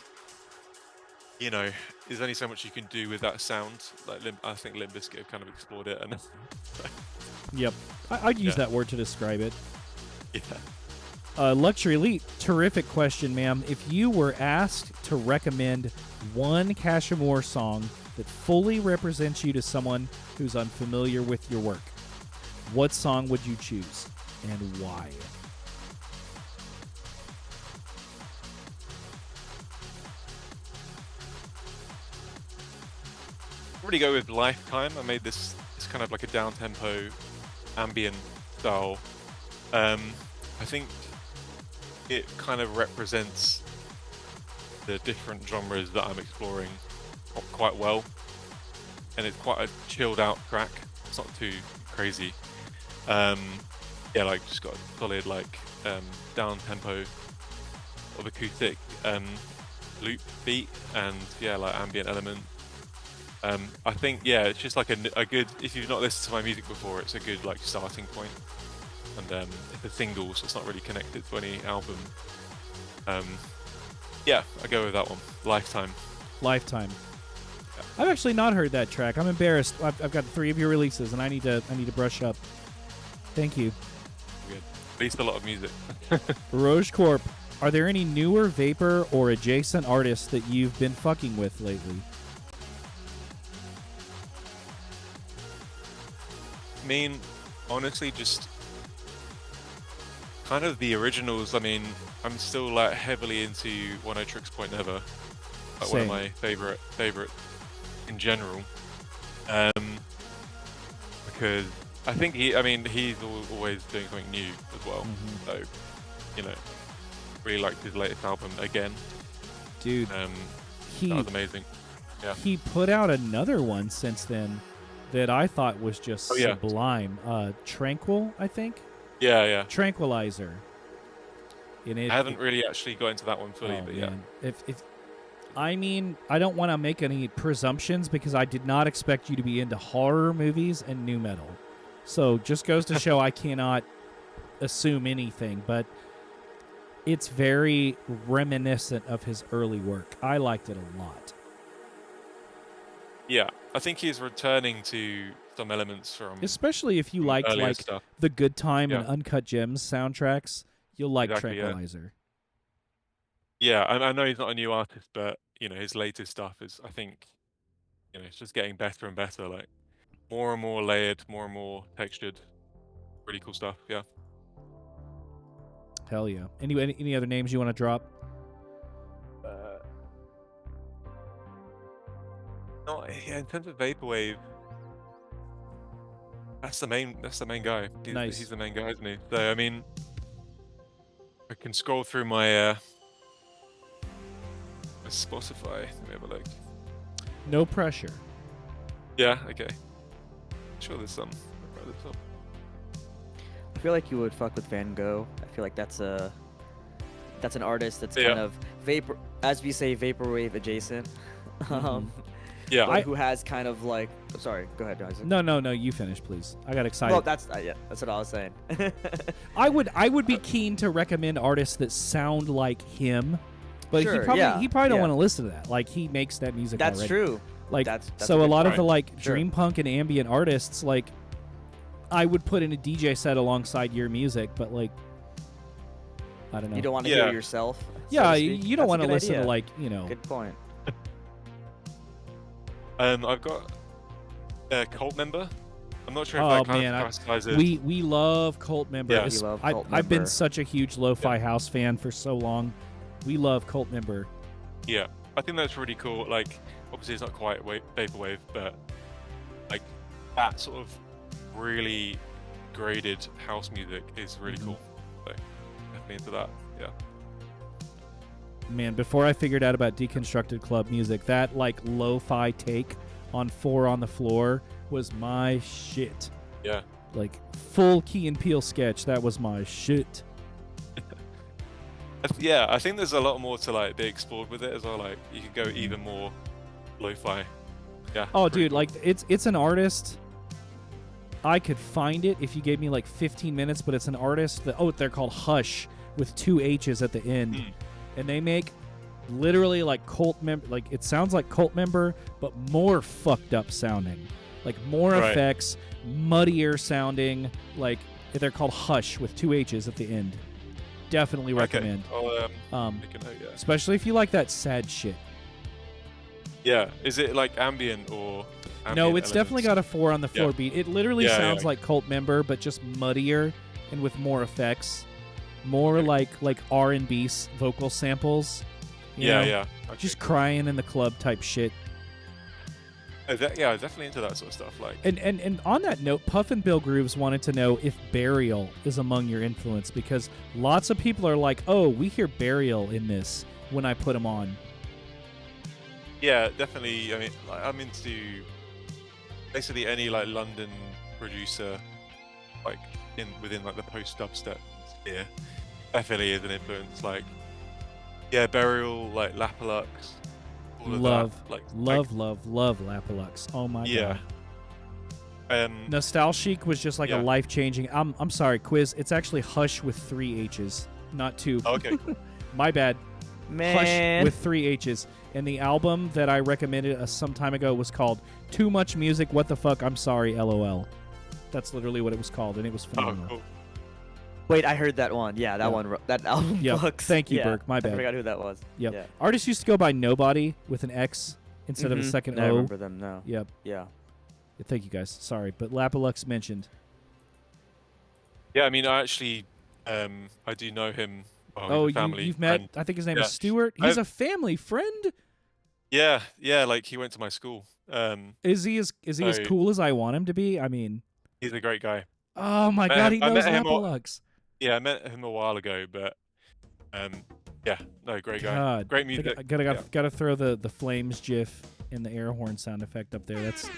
you know, there's only so much you can do with that sound. Like, I think Limp Bizkit have kind of explored it. And yep, I'd use that word to describe it. Yeah. Luxury Elite, terrific question, ma'am. If you were asked to recommend one Casha Mour song that fully represents you to someone who's unfamiliar with your work, what song would you choose and why? Really go with Lifetime. I made this kind of like a down-tempo ambient style. I think it kind of represents the different genres that I'm exploring quite well, and it's quite a chilled out track. It's not too crazy. Yeah, like just got a solid like down tempo of acoustic loop beat, and yeah, like ambient element. I think yeah, it's just like a good. If you've not listened to my music before, it's a good like starting point. And it's a single, so it's not really connected to any album. Yeah, I go with that one. Lifetime. Lifetime. Yeah. I've actually not heard that track. I'm embarrassed. I've got 3 of your releases, and I need to brush up. Thank you. Good. Released a lot of music. Rouge Corp, are there any newer Vapor or adjacent artists that you've been fucking with lately? I mean, honestly, just kind of the originals. I mean, I'm still like heavily into One O Tricks Point Never, like one of Same. my favorite in general. Because I think he's always doing something new as well. Mhm. So, you know, really liked his latest album again. Dude, That he was amazing. Yeah. he put out another one since then that I thought was just Oh, yeah. sublime. Tranquil, I think? Yeah. Tranquilizer. And I haven't really actually got into that one fully, but yeah. Man. If I mean, I don't want to make any presumptions because I did not expect you to be into horror movies and nu metal. So just goes to show I cannot assume anything, but it's very reminiscent of his early work. I liked it a lot. Yeah, I think he's returning to some elements from Especially if you liked earlier like stuff. the Good Time and Yeah. Uncut Gems soundtracks, you'll like Exactly, yeah. Tranquilizer. Yeah, I know he's not a new artist, but you know his latest stuff is, I think, you know, it's just getting better and better. Like more and more layered, more and more textured. Really cool stuff. Yeah. Hell yeah. Any other names you want to drop? No, yeah. In terms of vaporwave, that's the main guy. Nice. He's the main guy, isn't he? So I mean, I can scroll through my Spotify. Let me have a look. No pressure. Yeah. Okay. Sure, there's some. I'll write this up. I feel like you would fuck with Van Gogh. I feel like that's an artist that's Yeah. kind of vapor, as we say, vaporwave adjacent. Yeah. But who has kind of like, sorry, go ahead, Isaac. No, you finish, please. I got excited. Well, that's yeah, that's what I was saying. I would be keen to recommend artists that sound like him, but Sure, he probably yeah, don't yeah. want to listen to that. Like he makes that music That's already. true. Like That's so a a good lot of the point. like Sure. dream punk and ambient artists, like I would put in a DJ set alongside your music, but like I don't know. You don't want to Yeah. hear yourself. so yeah, to speak. you don't That's a want to good listen idea. to like, you know. Good point. I've got a cult member. I'm not sure if Oh, that kind man, of classifies it. We love Cult Member. Yeah. We love Cult I've been Member. such a huge lo-fi house fan for so long. We love Cult Member. Yeah, I think that's really cool. Like, obviously it's not quite vaporwave, but like that sort of really graded house music is really Mhm. cool. So definitely into that. Yeah. Man, before I figured out about deconstructed club music, that like lo-fi take on 4 on the Floor was my shit. Yeah. Like full Key and Peele sketch, that was my shit. Yeah, I think there's a lot more to like be explored with it as well. Like you could go even more lo-fi. Yeah. Oh, pretty dude, cool. like it's an artist. I could find it if you gave me like 15 minutes, but it's an artist that they're called Hush with 2 H's at the end. Mm. And they make literally like Cult Member, like it sounds like Cult Member, but more fucked up sounding, like more Right. effects, muddier sounding. Like they're called Hush with 2 H's at the end. Definitely recommend, Okay. I'll um, make a note, yeah. especially if you like that sad shit. Yeah. Is it like ambient or? No, it's definitely got a 4 on the floor Yeah. beat. It literally Yeah, sounds yeah. like Cult Member, but just muddier and with more effects, more like R&B vocal samples. you Yeah, know? yeah. Okay, Just cool. crying in the club type shit. Yeah, definitely into that sort of stuff. Like, And on that note, Puff and Bill Grooves wanted to know if Burial is among your influence, because lots of people are like, oh, we hear Burial in this when I put them on. Yeah, definitely. I mean, like, I'm into basically any like London producer, like within like the post dubstep sphere. Definitely is an influence. Like, yeah, Burial, like Lapalux, all of that. Love, Like, love Lapalux. Oh my yeah. god. Nostalgic was just like a Yeah. life-changing. I'm sorry, quiz. It's actually Hush with 3 H's, not 2. Okay, cool. My bad. Man. Hush with 3 H's. And the album that I recommended some time ago was called Too Much Music, What the Fuck, I'm Sorry, LOL. That's literally what it was called, and it was Oh, phenomenal. cool. Wait, I heard that one. Yeah, that Yeah. one. That album Yep. fucks. Thank you, Yeah, Burke. My I bad. forgot who that was. Yep. Yeah. Artists used to go by Nobody with an X instead of a Mhm. second I O. remember them now. Yep. Yeah. Thank you, guys. Sorry, but Lapalux mentioned. Yeah, I mean, I actually, I do know him. Well, he's Oh, a family you've met. friend. I think his name Yeah. is Stuart. He's I've- a family friend. Yeah, yeah, like he went to my school. Is he as So- cool as I want him to be? I mean, He's a great guy. oh my Met god, him- he I knows met him all- Lapalux. Yeah, I met him a while ago, but yeah, no, great guy. God, Great I music. gotta throw the flames gif and the air horn sound effect up there. That's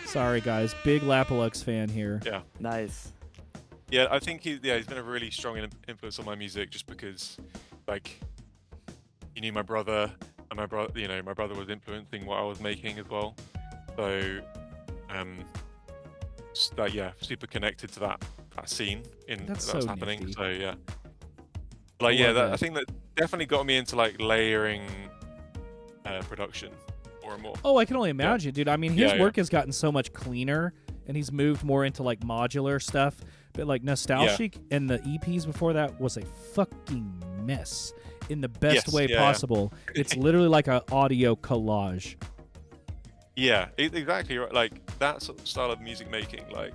sorry, guys. Big Lapalux fan here. Yeah. Nice. Yeah, I think he's been a really strong influence on my music just because, like, he knew my brother, and my brother was influencing what I was making as well. So, super connected to that scene That's that's so happening. nifty. So yeah, like love I that. think that definitely got me into like layering production more and more. Oh, I can only imagine, dude. I mean, his Yeah, work has gotten so much cleaner, and he's moved more into like modular stuff. But like Nostalgic and the EPs before that was a fucking mess in the best Yes, way yeah. possible. It's literally like an audio collage. Yeah, exactly right. Like that sort of style of music making, like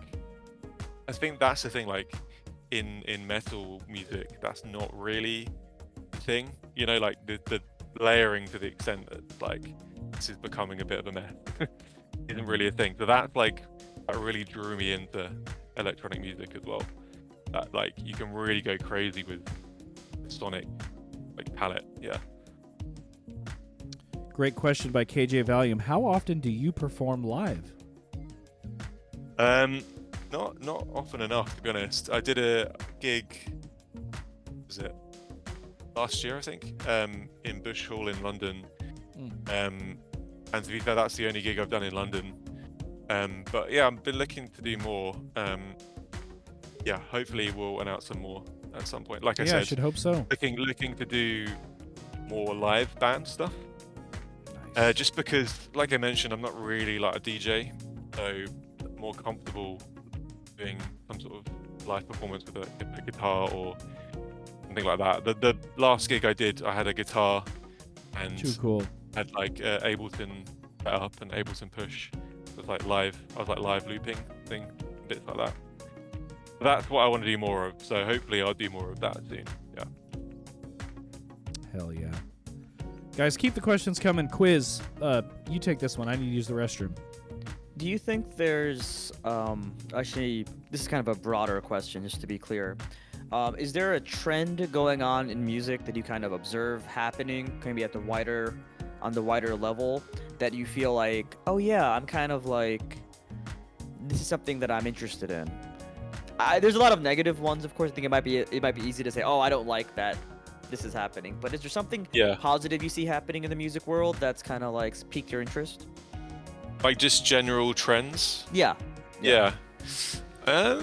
I think that's the thing. Like in metal music, that's not really a thing. You know, like the layering to the extent that like this is becoming a bit of a mess isn't really a thing. So that's like that really drew me into electronic music as well. That like you can really go crazy with the sonic like palette. Yeah. Great question by KJ Valium. How often do you perform live? Not often enough, to be honest. I did a gig, was it last year, I think, in Bush Hall in London. And to be fair, that's the only gig I've done in London. But yeah, I've been looking to do more. Yeah, hopefully we'll announce some more at some point. Like I I said, should hope so. looking to do more live band stuff. Nice. Just because, like I mentioned, I'm not really like a DJ, so I'm more comfortable doing some sort of live performance with a guitar or something like that. The last gig I did, I had a guitar and Too cool. had like Ableton set up and Ableton push. It was like live. I was like live looping thing, bits like that. But that's what I want to do more of. So hopefully I'll do more of that soon. Yeah. Hell yeah. Guys, keep the questions coming. Quiz. You take this one. I need to use the restroom. Do you think there's actually this is kind of a broader question just to be clear. Is there a trend going on in music that you kind of observe happening maybe on the wider level that you feel like, oh yeah, I'm kind of like this is something that I'm interested in? There's a lot of negative ones, of course. I think it might be easy to say, oh, I don't like that this is happening. But is there something Yeah. positive you see happening in the music world that's kind of like piqued your interest? Like just general trends. Yeah. Yeah. I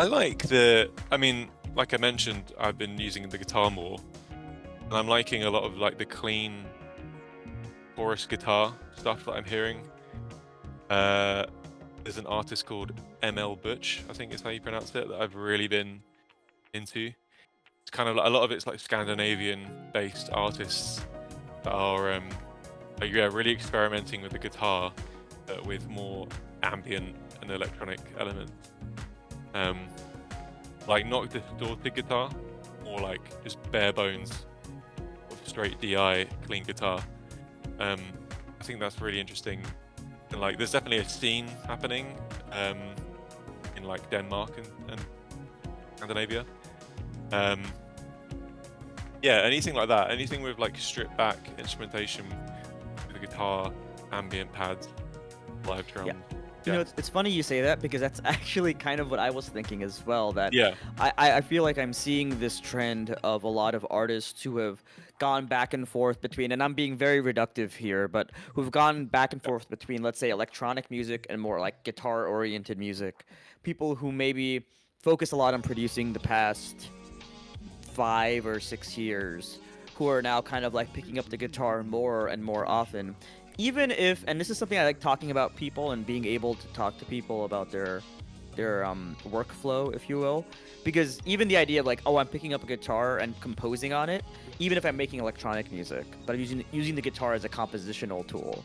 like I mean, like I mentioned, I've been using the guitar more, and I'm liking a lot of like the clean chorus guitar stuff that I'm hearing. There's an artist called ML Butch, I think is how you pronounce it, that I've really been into. It's kind of like, a lot of it's like Scandinavian-based artists that are really experimenting with the guitar, with more ambient and electronic elements. Like not distorted guitar, more like just bare bones, straight DI, clean guitar. I think that's really interesting. And like, there's definitely a scene happening in like Denmark and Scandinavia. Yeah, anything like that, anything with like stripped back instrumentation guitar, ambient pads, live drum. Yeah. You know, it's funny you say that because that's actually kind of what I was thinking as well. That Yeah. I feel like I'm seeing this trend of a lot of artists who have gone back and forth between, and I'm being very reductive here, but who've gone back and forth between, let's say, electronic music and more like guitar-oriented music. People who maybe focus a lot on producing the past 5 or 6 years, who are now kind of like picking up the guitar more and more often. Even if, and this is something I like talking about people and being able to talk to people about their workflow, if you will, because even the idea of like, oh, I'm picking up a guitar and composing on it, even if I'm making electronic music, but I'm using the guitar as a compositional tool,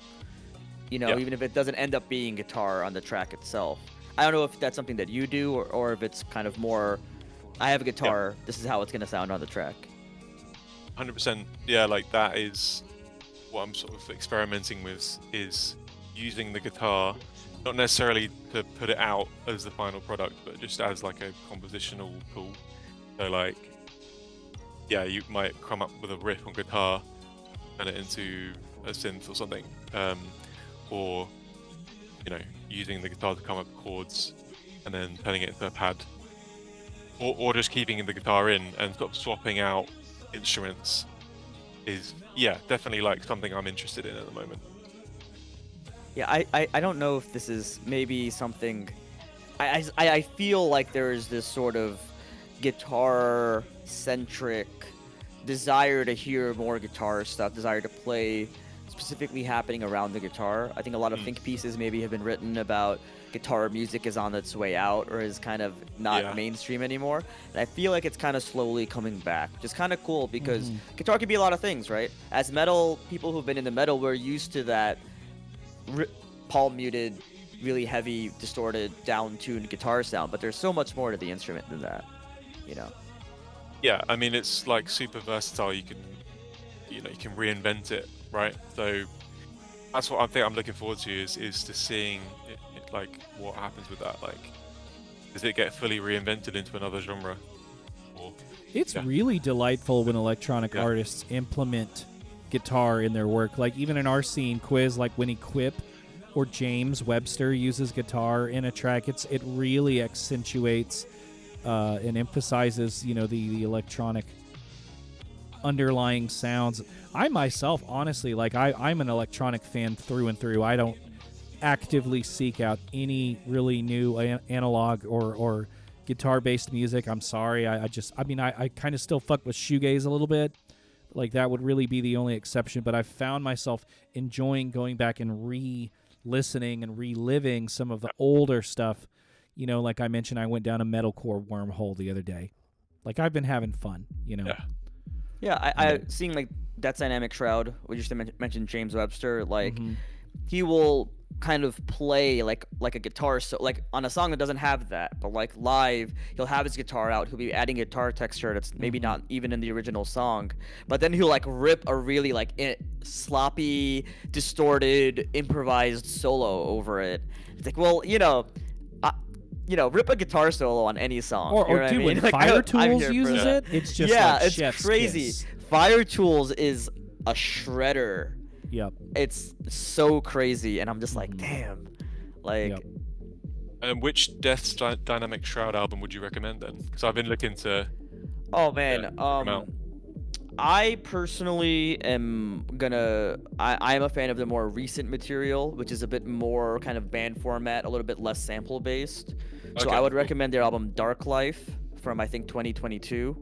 you know, Yeah. even if it doesn't end up being guitar on the track itself. I don't know if that's something that you do, or if it's kind of more, I have a guitar, this is how it's gonna sound on the track. 100%. Yeah, like that is what I'm sort of experimenting with, is using the guitar, not necessarily to put it out as the final product, but just as like a compositional tool. So like, yeah, you might come up with a riff on guitar, turn it into a synth or something, or you know, using the guitar to come up with chords and then turning it into a pad, or just keeping the guitar in and sort of swapping out instruments is, yeah, definitely like something I'm interested in at the moment. Yeah, I don't know if this is maybe something. I feel like there is this sort of guitar-centric desire to hear more guitar stuff, desire to play specifically happening around the guitar. I think a lot of think pieces maybe have been written about guitar music is on its way out or is kind of not mainstream anymore. And I feel like it's kind of slowly coming back, which is kind of cool because guitar can be a lot of things, right? As metal, people who've been in the metal, we're used to that palm muted, really heavy, distorted, down-tuned guitar sound, but there's so much more to the instrument than that, you know? Yeah, I mean, it's like super versatile. You can reinvent it, right? So that's what I think I'm looking forward to, is to seeing it, like what happens with that. Like, does it get fully reinvented into another genre? Or, It's really delightful when electronic artists implement guitar in their work. Like even in our scene, Quiz, like Winnie Quip or James Webster uses guitar in a track. It really accentuates and emphasizes, you know, the electronic underlying sounds. I myself, honestly, like I'm an electronic fan through and through. I don't actively seek out any really new analog or guitar-based music. I'm sorry. I kind of still fuck with shoegaze a little bit. Like that would really be the only exception. But I've found myself enjoying going back and re-listening and reliving some of the older stuff. You know, like I mentioned, I went down a metalcore wormhole the other day. Like I've been having fun, you know. Yeah, I seeing like That's Dynamic Shroud, we just mentioned James Webster, like he will kind of play like a guitar, so like on a song that doesn't have that, but like live he'll have his guitar out, he'll be adding guitar texture that's maybe not even in the original song, but then he'll like rip a really like sloppy, distorted, improvised solo over it. It's like, well, rip a guitar solo on any song. Or dude, when like, Fire Tools uses it, it's just like it's chef's crazy. kiss. Fire Tools is a shredder. Yep. It's so crazy, and I'm just like, damn. Like, And which Death's Dynamic Shroud album would you recommend then? Because I've been looking to. oh man, I personally am I'm a fan of the more recent material, which is a bit more kind of band format, a little bit less sample based. So I would recommend their album Dark Life from I think 2022.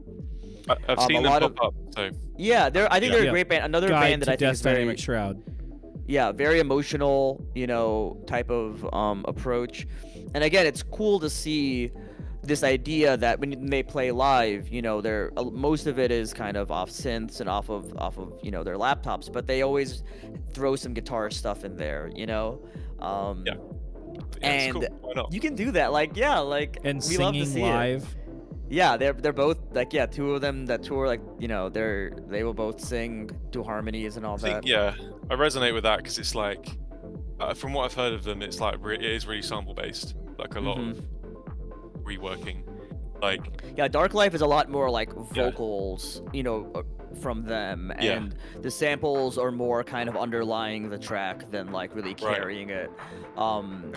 I've seen them pop up. So yeah, I think they're a great band. Another band that I think is Dynamic Shroud. Yeah, very emotional, type of approach. And again, it's cool to see this idea that when they play live, they're most of it is kind of off synths and off of their laptops, but they always throw some guitar stuff in there, and cool. Why not? you can do that, And we love to singing see live. it. Yeah, they're both two of them that tour, they will both sing, do harmonies and all that. I resonate with that because it's like, from what I've heard of them, it's like it is really sample based, like a lot of reworking. Like, Yeah, Dark Life is a lot more like vocals, from them, Yeah. and the samples are more kind of underlying the track than like really Right. carrying it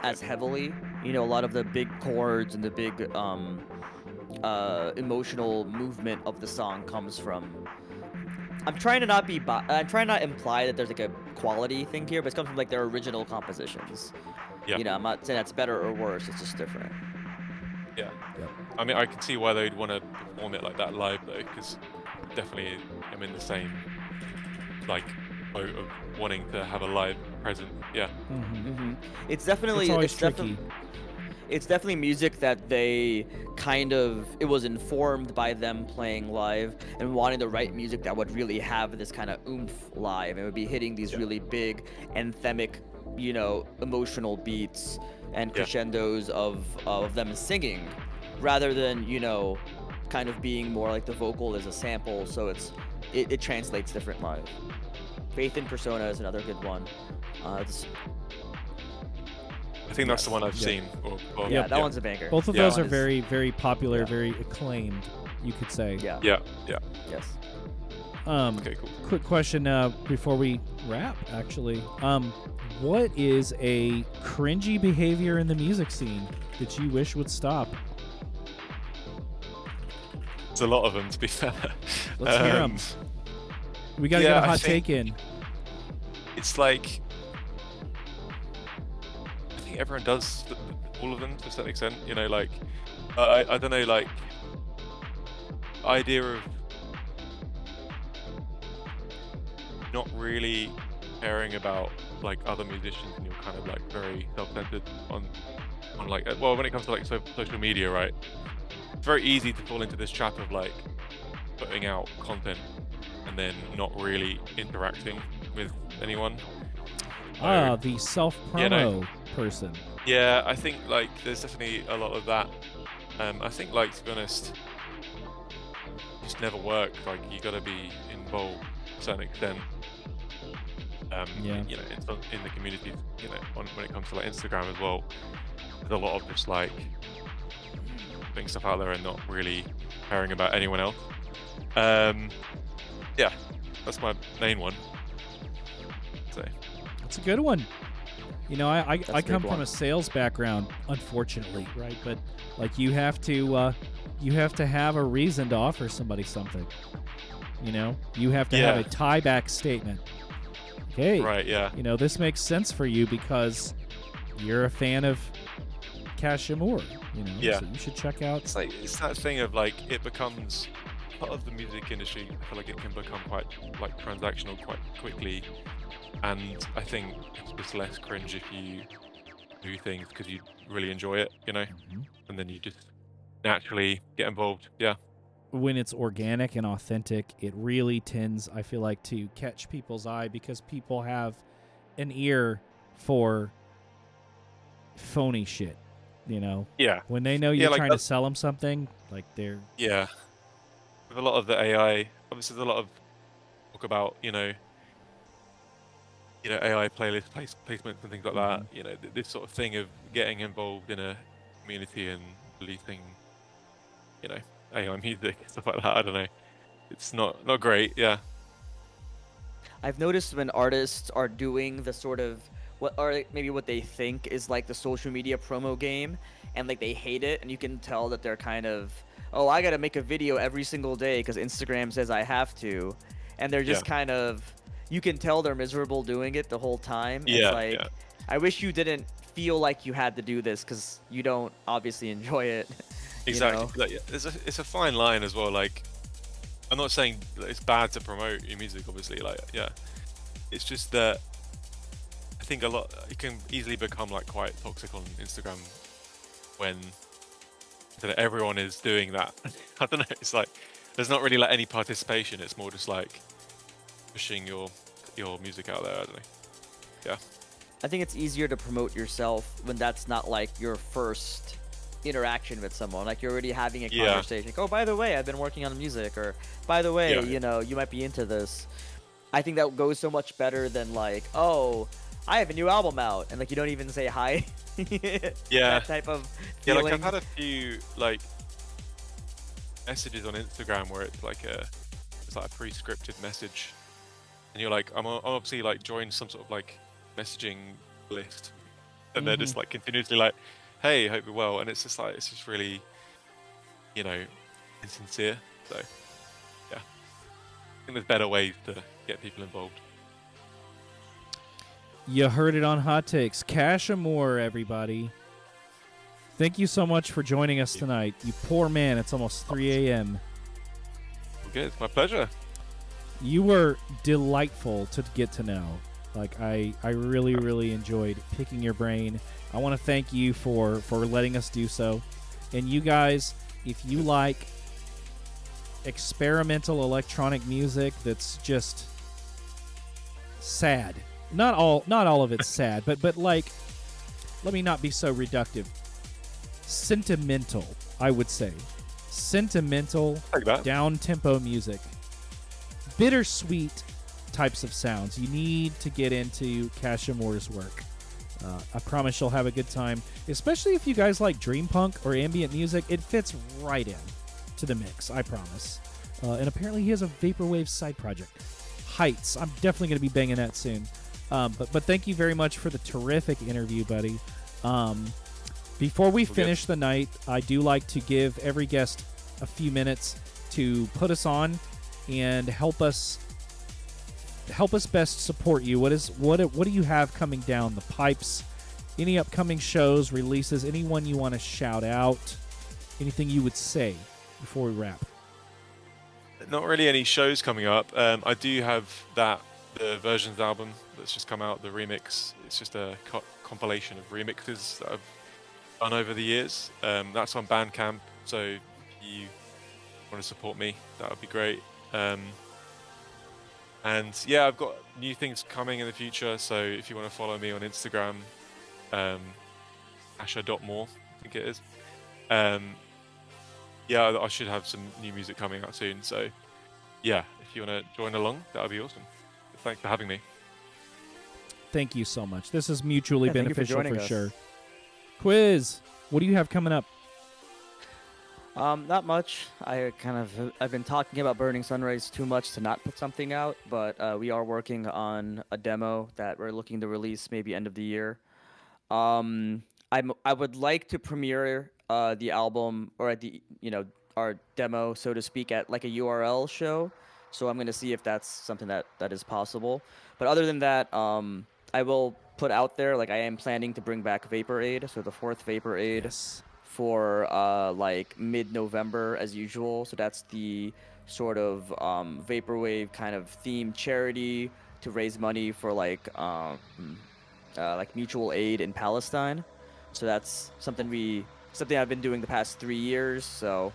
as heavily. A lot of the big chords and the big emotional movement of the song comes from. I'm trying to not be. I'm trying not imply that there's like a quality thing here, but it comes from like their original compositions. Yeah. I'm not saying that's better or worse. It's just different. Yeah. Yep. I mean, I can see why they'd want to perform it like that live though, because definitely I'm in the same like boat of wanting to have a live presence. Yeah. It's definitely It's always tricky. It's definitely music that they it was informed by them playing live and wanting to write music that would really have this kind of oomph live. It would be hitting these really big anthemic, emotional beats and crescendos of them singing, rather than, kind of being more like the vocal as a sample, so it translates different live. Faith in Persona is another good one. I think that's the one I've Yeah. seen. That one's a banger. Both of That those one are is- very, very popular, very acclaimed, you could say. Yeah. Yeah. Yes. Okay, cool. Quick question before we wrap, actually. What is a cringy behavior in the music scene that you wish would stop? There's a lot of them, to be fair. Let's hear 'em. We got to get a I hot think take in. It's like, I think everyone does all of them to a certain extent. Like, I don't know, like, idea of not really caring about like other musicians, and you're kind of like very self-centered on like, well, when it comes to like social media, right? It's very easy to fall into this trap of like putting out content and then not really interacting with anyone. The self-promo person. Yeah, I think like there's definitely a lot of that. I think, like, to be honest, just never work. Like, you got to be involved to a certain extent. In the community, when it comes to like Instagram as well, there's a lot of just like putting stuff out there and not really caring about anyone else. Yeah, that's my main one. So That's a good one. I That's a come big from one. a sales background, unfortunately, right? But like you have to have a reason to offer somebody something. You have to have a tie back statement. Hey, right, yeah, this makes sense for you because you're a fan of Casha Mour, Yeah. so you should check out. it's that thing of like it becomes part of the music industry. I feel like it can become quite like transactional quite quickly, and I think it's just less cringe if you do things because you really enjoy it, and then you just naturally get involved. Yeah, When it's organic and authentic, it really tends, I feel like, to catch people's eye because people have an ear for phony shit, yeah, When they know you're like trying to that- sell them something, like they're... yeah. With a lot of the AI, obviously, there's a lot of talk about AI placements and things like that. This sort of thing of getting involved in a community and releasing, AI music, stuff like that. I don't know. It's not great. Yeah. I've noticed when artists are doing the sort of maybe what they think is like the social media promo game, and like they hate it, and you can tell that they're kind of, oh, I gotta make a video every single day because Instagram says I have to, and they're just kind of, you can tell they're miserable doing it the whole time. Yeah, It's like, yeah. I wish you didn't feel like you had to do this because you don't obviously enjoy it. Exactly. Like, it's a fine line as well. Like, I'm not saying that it's bad to promote your music, obviously. Like, yeah, it's just that I think it can easily become like quite toxic on Instagram when everyone is doing that. I don't know. It's like there's not really like any participation. It's more just like pushing your music out there. I don't know. Yeah. I think it's easier to promote yourself when that's not like your first interaction with someone. Like you're already having a conversation. Like, oh, by the way, I've been working on music, or by the way, you might be into this. I think that goes so much better than like, oh, I have a new album out, and like you don't even say hi. Yeah. That type of Yeah, feeling. like I've had a few like messages on Instagram where it's like a pre-scripted message, and you're like, I'm obviously like joined some sort of like messaging list, and they're just like continuously like, hey, hope you're well, and it's just really, insincere. So yeah, I think there's better ways to get people involved. You heard it on Hot Takes. Casha Mour, everybody. Thank you so much for joining us tonight. You poor man, it's almost 3 a.m. Okay, it's my pleasure. You were delightful to get to know. Like, I really, really enjoyed picking your brain. I want to thank you for letting us do so. And you guys, if you like experimental electronic music that's just sad, not all of it's sad, but like, let me not be so reductive. Sentimental, I would say. Sentimental, Like down-tempo music. Bittersweet types of sounds. You need to get into Casha Mour's work. I promise you'll have a good time, especially if you guys like dream punk or ambient music. It fits right in to the mix, I promise. And apparently he has a vaporwave side project, Heights. I'm definitely going to be banging that soon. But thank you very much for the terrific interview, buddy. Before we finish the night, I do like to give every guest a few minutes to put us on and help us best support you. What do you have coming down the pipes? Any upcoming shows, releases, anyone you want to shout out? Anything you would say before we wrap? Not really any shows coming up. I do have the Versions album that's just come out, the remix. It's just a compilation of remixes that I've done over the years. That's on Bandcamp, so if you want to support me, that would be great. And yeah, I've got new things coming in the future, so if you want to follow me on Instagram, Casha.Mour, I think it is. Yeah, I should have some new music coming out soon, so yeah, if you want to join along, that would be awesome. Thanks for having me. Thank you so much. This is mutually beneficial for us. sure. Quiz, what do you have coming up? Not much. I've been talking about Burning Sunrise too much to not put something out, but we are working on a demo that we're looking to release maybe end of the year. I would like to premiere the album or at our demo, so to speak, at like a URL show. So I'm gonna see if that's something that is possible. But other than that, I will put out there, like, I am planning to bring back Vapor Aid, so the fourth Vapor Aid. Yes. For like mid-November as usual. So that's the sort of vaporwave kind of themed charity to raise money for like mutual aid in Palestine. So that's something I've been doing the past 3 years. So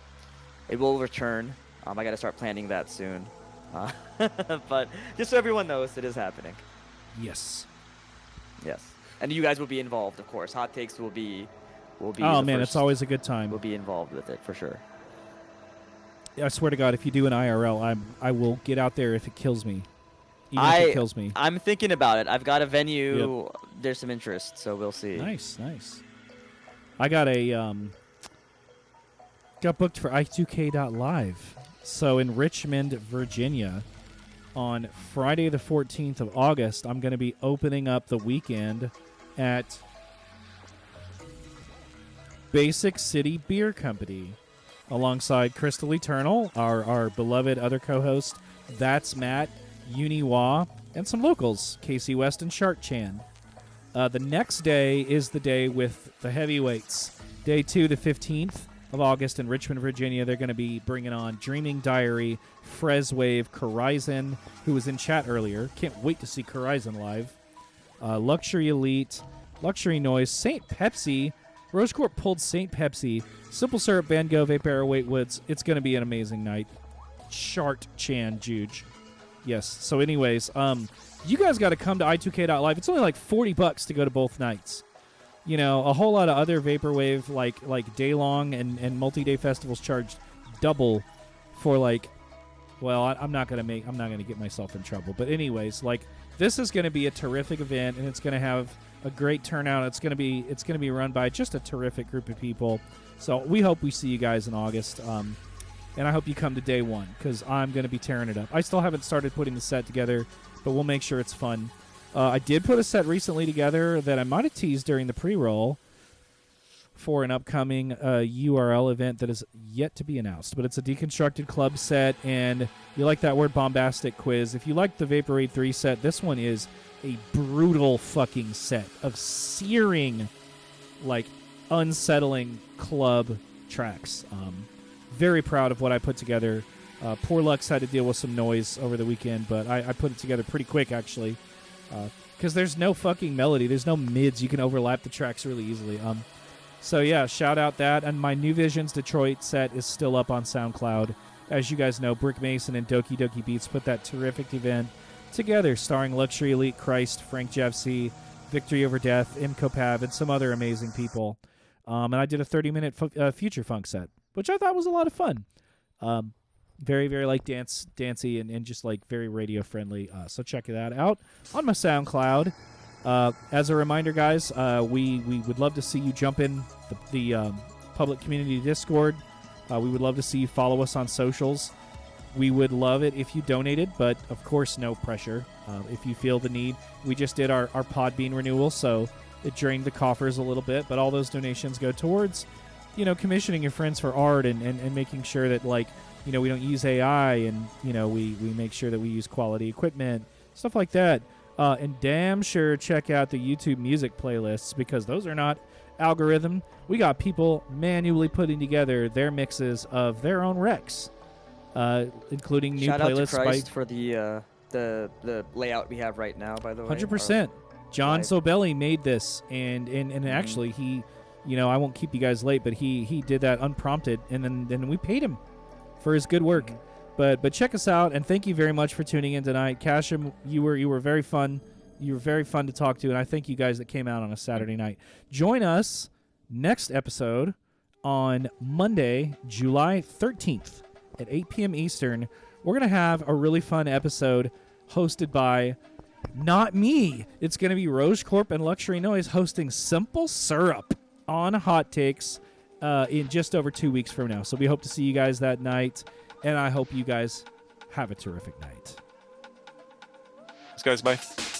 it will return. I got to start planning that soon. But just so everyone knows, it is happening. Yes. Yes, and you guys will be involved, of course. Hot Takes will be. Oh man, it's always a good time. We'll be involved with it for sure. I swear to God, if you do an IRL, I will get out there if it kills me. Even if it kills me. I'm thinking about it. I've got a venue. Yep. There's some interest, so we'll see. Nice. I got got booked for i2k.live. So in Richmond, Virginia, on Friday the 14th of August, I'm going to be opening up the weekend at Basic City Beer Company, alongside Crystal Eternal, our beloved other co-host. That's Matt, Uniwa, and some locals, Casey West and Shark Chan. The next day is the day with the heavyweights. Day 2, the 15th of August in Richmond, Virginia. They're going to be bringing on Dreaming Diary, Freswave, Corizon, who was in chat earlier. Can't wait to see Corizon live. Luxury Elite, Luxury Noise, St. Pepsi. Rose Corp pulled St. Pepsi, Simple Syrup, Van Gogh, Vape Arrow, Wait Woods. It's going to be an amazing night. Chart Chan Juge. Yes. So anyways, you guys got to come to i2k.live. It's only like $40 to go to both nights. You know, a whole lot of other vaporwave like day long and multi-day festivals charge double for like, well, I'm not gonna get myself in trouble. But anyways, like, this is going to be a terrific event, and it's going to have a great turnout. It's going to be run by just a terrific group of people. So we hope we see you guys in August. and I hope you come to day one because I'm going to be tearing it up. I still haven't started putting the set together, but we'll make sure it's fun. I did put a set recently together that I might have teased during the pre-roll for an upcoming URL event that is yet to be announced. But it's a deconstructed club set, and you like that word bombastic quiz. If you like the Vaporwave 3 set, this one is a brutal fucking set of searing, like, unsettling club tracks. Very proud of what I put together. Poor Lux had to deal with some noise over the weekend, but I put it together pretty quick, actually, because there's no fucking melody. There's no mids. You can overlap the tracks really easily. So, yeah, shout out that. And my New Visions Detroit set is still up on SoundCloud. As you guys know, Brick Mason and Doki Doki Beats put that terrific event together, starring Luxury Elite Christ, Frank Jeffsey, Victory Over Death, Imco Pav, and some other amazing people. And I did a 30-minute Future Funk set, which I thought was a lot of fun. Very, very, like, dancey and just, like, very radio-friendly. So check that out on my SoundCloud. As a reminder, guys, we would love to see you jump in the public community Discord. We would love to see you follow us on socials. We would love it if you donated, but of course, no pressure. If you feel the need, we just did our Podbean renewal, so it drained the coffers a little bit, but all those donations go towards, commissioning your friends for art and making sure that, like, we don't use AI and, we make sure that we use quality equipment, stuff like that. And damn sure check out the YouTube music playlists because those are not algorithm. We got people manually putting together their mixes of their own recs, including new Shout playlists. Shout out to Christ for the layout we have right now, by the way. 100%. John Sobelli made this, and actually he, I won't keep you guys late, but he did that unprompted, and then we paid him for his good work. But check us out, and thank you very much for tuning in tonight. Casha, you were very fun. You were very fun to talk to, and I thank you guys that came out on a Saturday night. Join us next episode on Monday, July 13th at 8 p.m. Eastern. We're going to have a really fun episode hosted by not me. It's going to be Roche Corp and Luxury Noise hosting Simple Syrup on Hot Takes in just over 2 weeks from now. So we hope to see you guys that night. And I hope you guys have a terrific night. Thanks, guys. Bye.